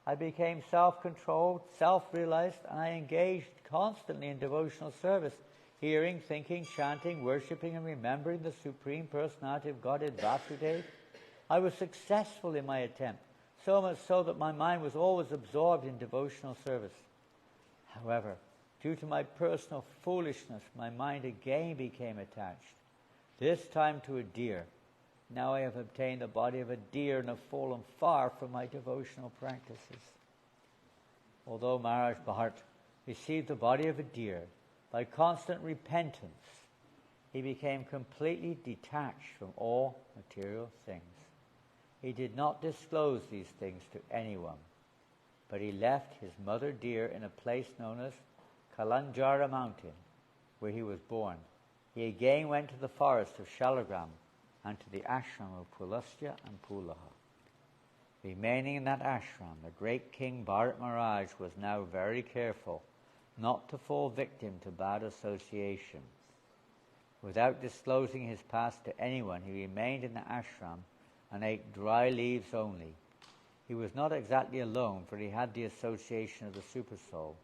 I became self-controlled, self-realized, and I engaged constantly in devotional service, hearing, thinking, chanting, worshipping, and remembering the Supreme Personality of Godhead Vasudeva. I was successful in my attempt, so much so that my mind was always absorbed in devotional service. However, due to my personal foolishness, my mind again became attached, this time to a deer. Now I have obtained the body of a deer and have fallen far from my devotional practices. Although Maharaj Bharat received the body of a deer, by constant repentance, he became completely detached from all material things. He did not disclose these things to anyone, but he left his mother deer in a place known as Kalanjara Mountain, where he was born. He again went to the forest of Shalagram and to the ashram of Pulastya and Pulaha. Remaining in that ashram, the great King Bharat Maharaj was now very careful not to fall victim to bad association. Without disclosing his past to anyone, he remained in the ashram and ate dry leaves only. He was not exactly alone, for he had the association of the Supersoul.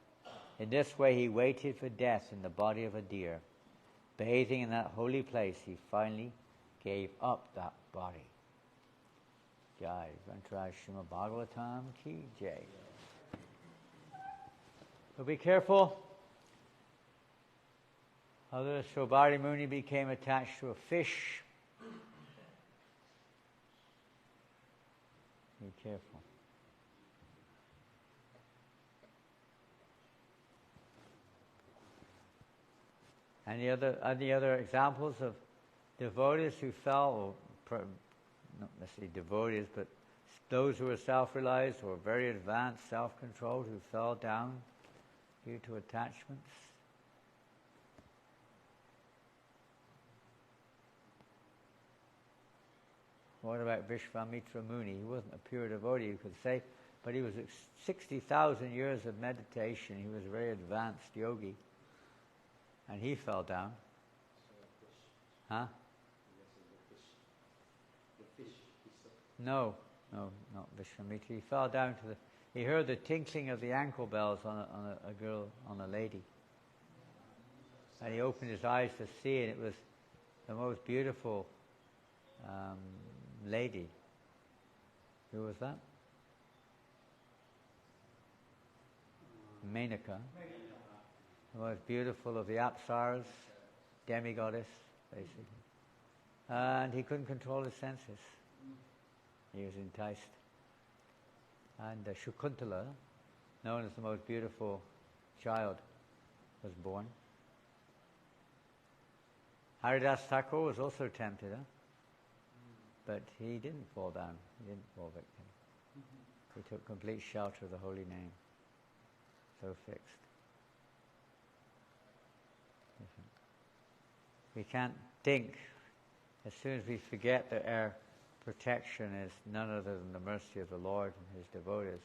In this way he waited for death in the body of a deer. Bathing in that holy place, he finally gave up that body. Jai Ventraj Srimad Bhagavatam Ki Jai. So be careful. Other Sobari Muni became attached to a fish. Be careful. Any other examples of devotees who fell, or not necessarily devotees, but those who were self-realized or very advanced, self-controlled, who fell down due to attachments? What about Vishvamitra Muni? He wasn't a pure devotee, you could say, but he was 60,000 years of meditation. He was a very advanced yogi. And he fell down. Huh? No, not Vishvamitra. He fell down to he heard the tinkling of the ankle bells on a girl, on a lady. And he opened his eyes to see, and it was the most beautiful lady. Who was that? Menaka. The most beautiful of the Apsaras, demigoddess, basically. And he couldn't control his senses. He was enticed. And Shakuntala, known as the most beautiful child, was born. Haridas Thakur was also tempted, but he didn't fall down. He didn't fall victim. He took complete shelter of the holy name. So fixed. We can't think, as soon as we forget that our protection is none other than the mercy of the Lord and His devotees.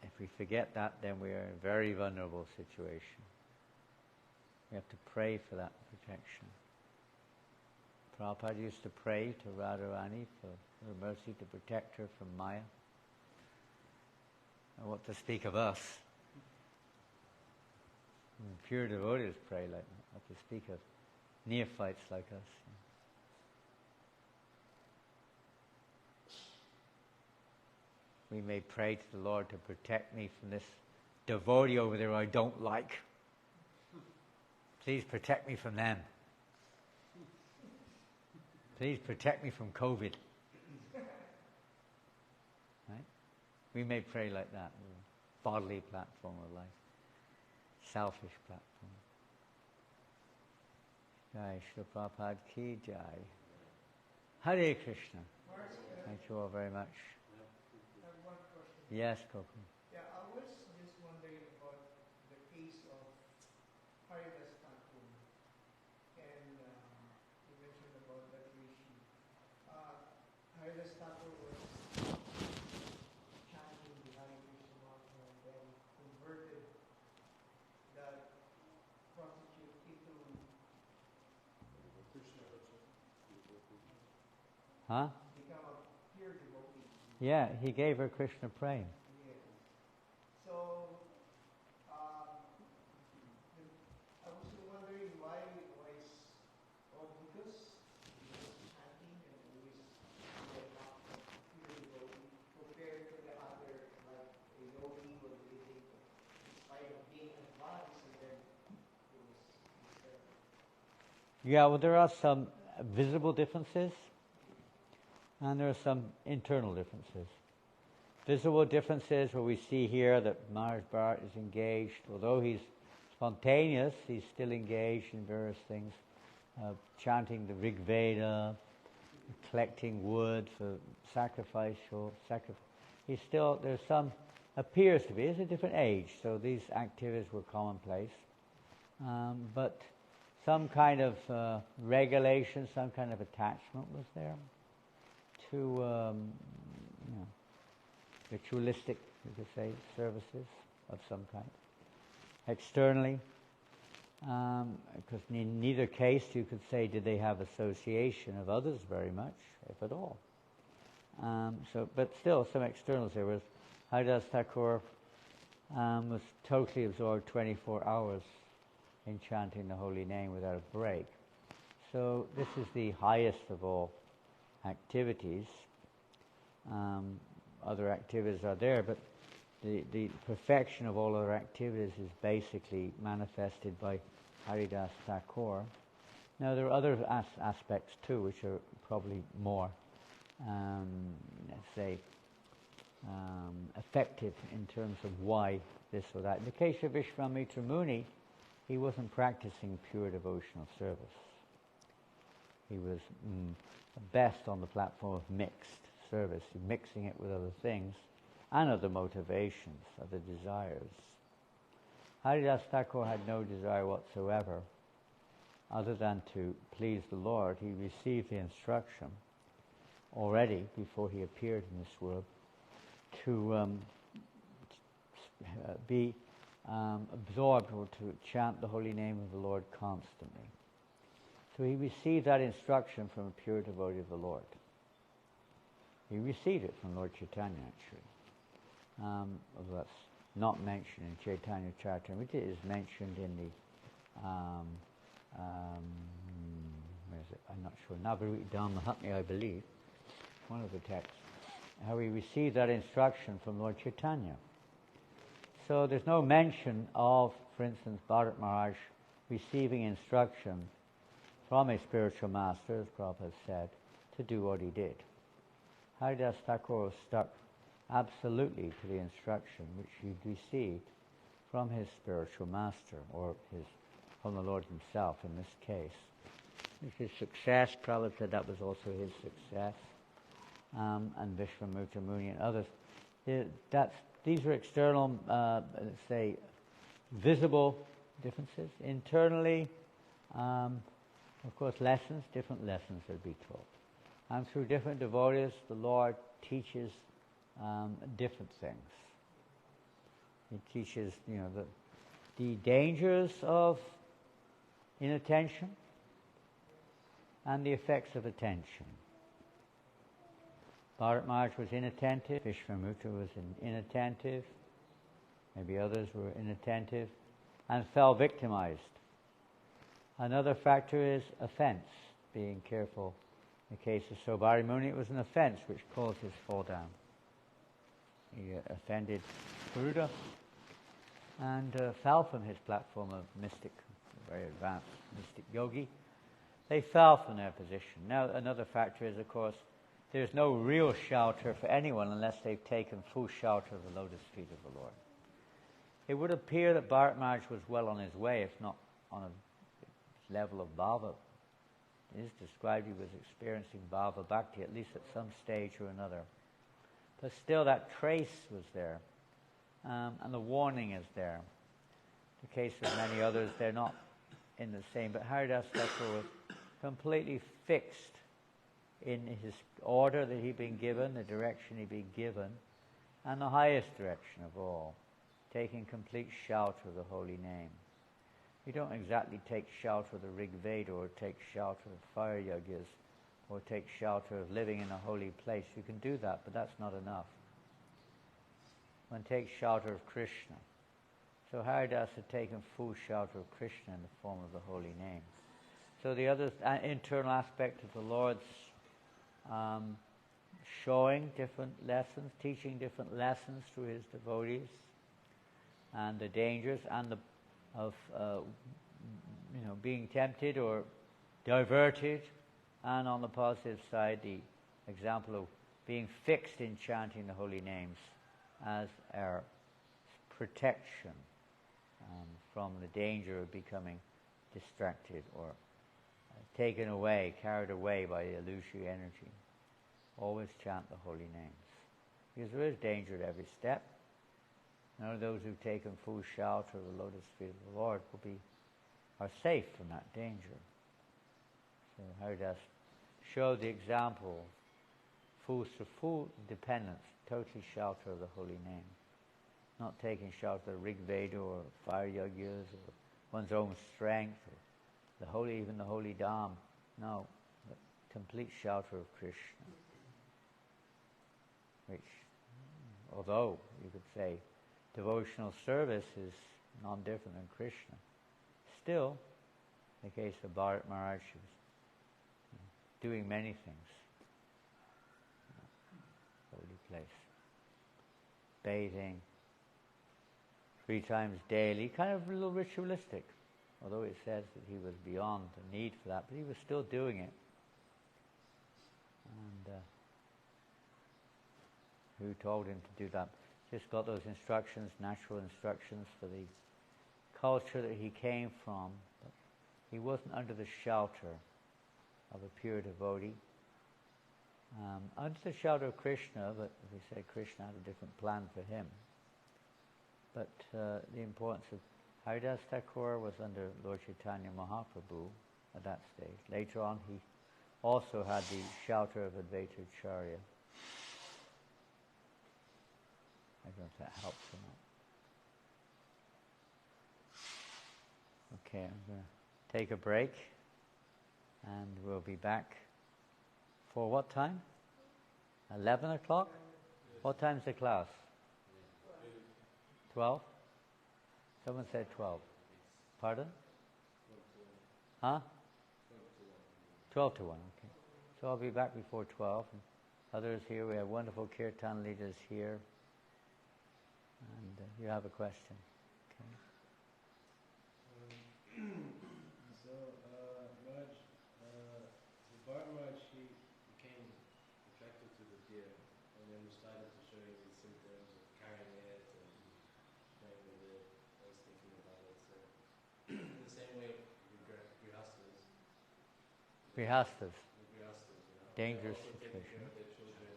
If we forget that, then we are in a very vulnerable situation. We have to pray for that protection. Prabhupada used to pray to Radharani for her mercy to protect her from Maya. And what to speak of us? Pure devotees pray like that. What to speak of neophytes like us. We may pray to the Lord to protect me from this devotee over there I don't like. Please protect me from them. Please protect me from COVID. Right? We may pray like that. Bodily platform of life. Selfish platform. Jai Srila Prabhupada Ki Jai. Hare Krishna. Thank you all very much. I have one question. Yes, Coco. Yeah, I was just wondering about the case of Haridas Thakur, and you mentioned about that rishi. Haridas Thakur was chanting the Hare Krishna mantra and then converted that prostitute into Huh? become a pure devotee. Yeah, he gave her Krishna prema. Yes. So I was still wondering why is because he was chanting and he was like not pure devotee compared to the other like a yogi was living in spite of being advanced and then it was Yeah, well, there are some visible differences, and there are some internal differences. Visible differences where we see here that Maharaj Bharat is engaged, although he's spontaneous, he's still engaged in various things, chanting the Rig Veda, collecting wood for sacrificial. He's still, there's some, appears to be, it's a different age, so these activities were commonplace. But some kind of regulation, some kind of attachment was there to ritualistic, you could say, services of some kind. Externally, because in neither case you could say did they have association of others very much, if at all. But still, some externals there was. Haridas Thakur was totally absorbed 24 hours in chanting the holy name without a break. So this is the highest of all activities. Other activities are there, but the perfection of all other activities is basically manifested by Haridas Thakur. Now there are other aspects too, which are probably more, let's say, effective in terms of why this or that. In the case of Vishwamitra Muni, he wasn't practicing pure devotional service. He was best on the platform of mixed service, mixing it with other things and other motivations, other desires. Haridas Thakur had no desire whatsoever other than to please the Lord. He received the instruction already before he appeared in this world to be absorbed or to chant the holy name of the Lord constantly. So he received that instruction from a pure devotee of the Lord. He received it from Lord Chaitanya, actually. Although that's not mentioned in Chaitanya Charitamrita, it is mentioned in the, where is it? I'm not sure. Navaruti Dhammahatmi, I believe, one of the texts, how he received that instruction from Lord Chaitanya. So there's no mention of, for instance, Bharat Maharaj receiving instruction from a spiritual master, as Prabhupada said, to do what he did. Haridas Thakur stuck absolutely to the instruction which he received from his spiritual master, or from the Lord himself in this case. His success, Prabhupada said that was also his success, and Vishwamitra Muni and others. These are external, let's say, visible differences. Internally, of course, different lessons will be taught. And through different devotees, the Lord teaches different things. He teaches, the dangers of inattention and the effects of attention. Bharat Maharaj was inattentive, Vishwamitra was inattentive, maybe others were inattentive, and fell victimized. Another factor is offense, being careful. In the case of Sobari Muni, it was an offense which caused his fall down. He offended Garuda and fell from his platform of mystic, very advanced mystic yogi. They fell from their position. Now, another factor is, of course, there's no real shelter for anyone unless they've taken full shelter of the lotus feet of the Lord. It would appear that Bharat Maharaj was well on his way, if not on a level of bhava. It is described he was experiencing bhava bhakti, at least at some stage or another. But still that trace was there, and the warning is there. The case of many others, they're not in the same. But Haridas Thakur was completely fixed in his order that he'd been given, the direction he'd been given, and the highest direction of all, taking complete shelter of the holy name. You don't exactly take shelter of the Rig Veda, or take shelter of fire yajnas, or take shelter of living in a holy place. You can do that, but that's not enough. One takes shelter of Krishna. So Haridas had taken full shelter of Krishna in the form of the holy name. So the other internal aspect of the Lord's showing different lessons, teaching different lessons to his devotees, and the dangers and of being tempted or diverted, and on the positive side, the example of being fixed in chanting the holy names as our protection from the danger of becoming distracted or taken away, carried away by the illusory energy. Always chant the holy names, because there is danger at every step. None of those who've taken full shelter of the lotus feet of the Lord are safe from that danger. So Haridas showed the example of full dependence, totally shelter of the holy name. Not taking shelter of Rig Veda or fire yajnas or one's own strength or even the holy Dham. No, but complete shelter of Krishna. Which, although you could say devotional service is non-different than Krishna, still, in the case of Bharat Maharaj, she was doing many things. Holy place. Bathing 3 times daily, kind of a little ritualistic, although it says that he was beyond the need for that, but he was still doing it. And who told him to do that? Just got those instructions, natural instructions for the culture that he came from, but he wasn't under the shelter of a pure devotee. Under the shelter of Krishna, but as we say, Krishna had a different plan for him. But the importance of Haridas Thakur was under Lord Chaitanya Mahaprabhu at that stage. Later on, he also had the shelter of Advaita Acharya. I don't know if that helps or not. Okay, I'm going to take a break, and we'll be back for what time? 11 o'clock? What time's the class? 12? Someone said 12. Pardon? Huh? 12 to 1, okay. So I'll be back before 12. And others here, we have wonderful kirtan leaders here. And you have a question. Okay. Bharat Maharaj, he became attracted to the deer, and then he started to show his symptoms of carrying it and playing with it. I was thinking about it. So, in the same way, grihastas. Grihastas. Dangerous Taking situation. care of their children.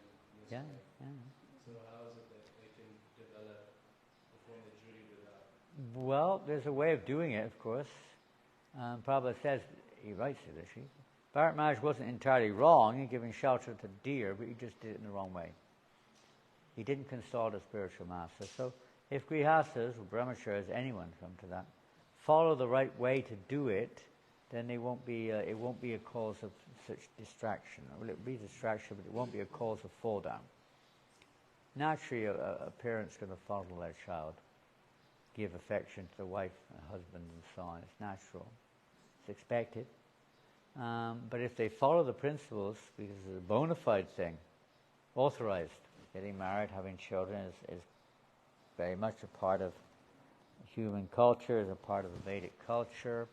Yeah, yeah. So how is it that they can develop, perform the duty without? Well, there's a way of doing it, of course. Prabhupada says, he writes it, actually. Bharat Maharaj wasn't entirely wrong in giving shelter to deer, but he just did it in the wrong way. He didn't consult a spiritual master. So if grihastas or brahmacharis, anyone come to that, follow the right way to do it, then it won't be a cause of such distraction. Well, it will be distraction, but it won't be a cause of fall down. Naturally, a parent's going to fondle their child, give affection to the wife and husband and so on. It's natural. It's expected. But if they follow the principles, because it's a bona fide thing, authorized, getting married, having children is very much a part of human culture, is a part of the Vedic culture.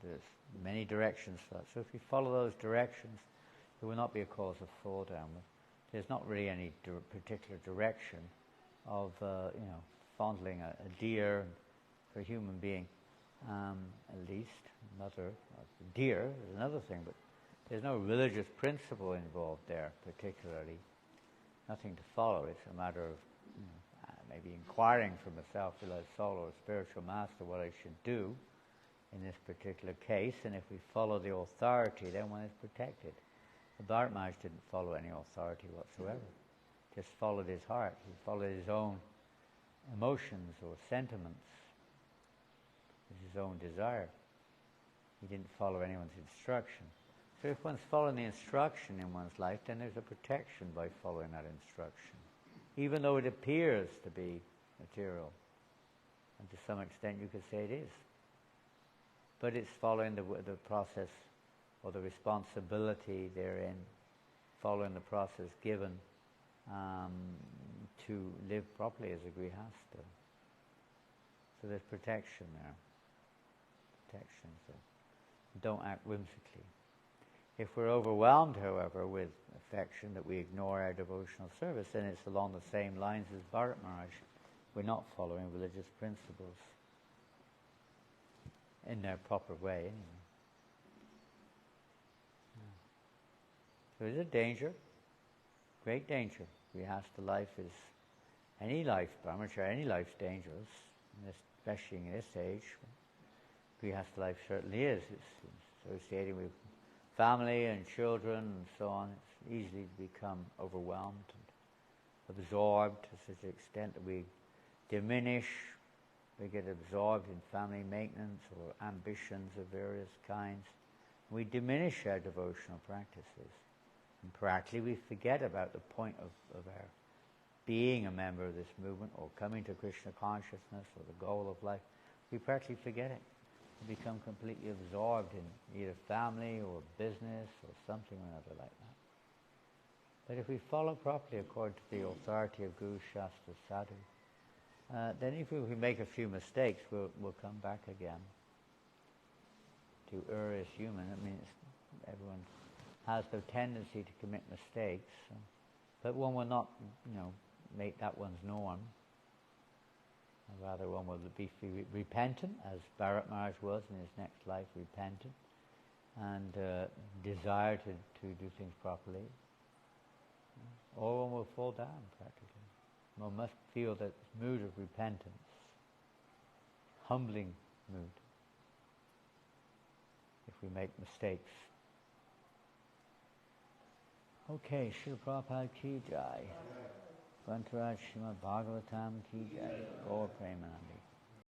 There's many directions for that. So if you follow those directions, it will not be a cause of fall down. There's not really any particular direction of fondling a deer for a human being, at least. Deer is another thing, but there's no religious principle involved there particularly. Nothing to follow. It's a matter of maybe inquiring from a self-realized soul or a spiritual master what I should do in this particular case, and if we follow the authority, then one is protected. The Bharat Maharaj didn't follow any authority whatsoever. Just followed his heart. He followed his own emotions or sentiments, his own desire. He didn't follow anyone's instruction. So if one's following the instruction in one's life, then there's a protection by following that instruction, even though it appears to be material. And to some extent you could say it is. But it's following the process or the responsibility therein, following the process given to live properly as a grihastha. So there's protection there. Protection. So don't act whimsically. If we're overwhelmed, however, with affection that we ignore our devotional service, then it's along the same lines as Bharat Maharaj. We're not following religious principles in their proper way, anyway. So there's a danger, great danger. Grihastha life is, any life, brahmacharya, any life's dangerous, especially in this age. Grihastha life certainly is. It's associated with family and children and so on. It's easy to become overwhelmed and absorbed to such an extent that we diminish, we get absorbed in family maintenance or ambitions of various kinds. We diminish our devotional practices. And practically we forget about the point of our being a member of this movement or coming to Krishna consciousness or the goal of life. We practically forget it. We become completely absorbed in either family or business or something or another like that. But if we follow properly according to the authority of Guru, Shastra, Sadhu, then if we make a few mistakes, we'll come back again to err as human. I mean, everyone has the tendency to commit mistakes, but one will not, make that one's norm. Rather, one will be repentant, as Bharat Maharaj was in his next life, repentant, and desire to do things properly. Or one will fall down, practically. One must feel that mood of repentance, humbling mood, if we make mistakes. Okay, Srila Prabhupada ki jai. Grantaraj Srimad Bhagavatam ki jai. Gaur Premanand.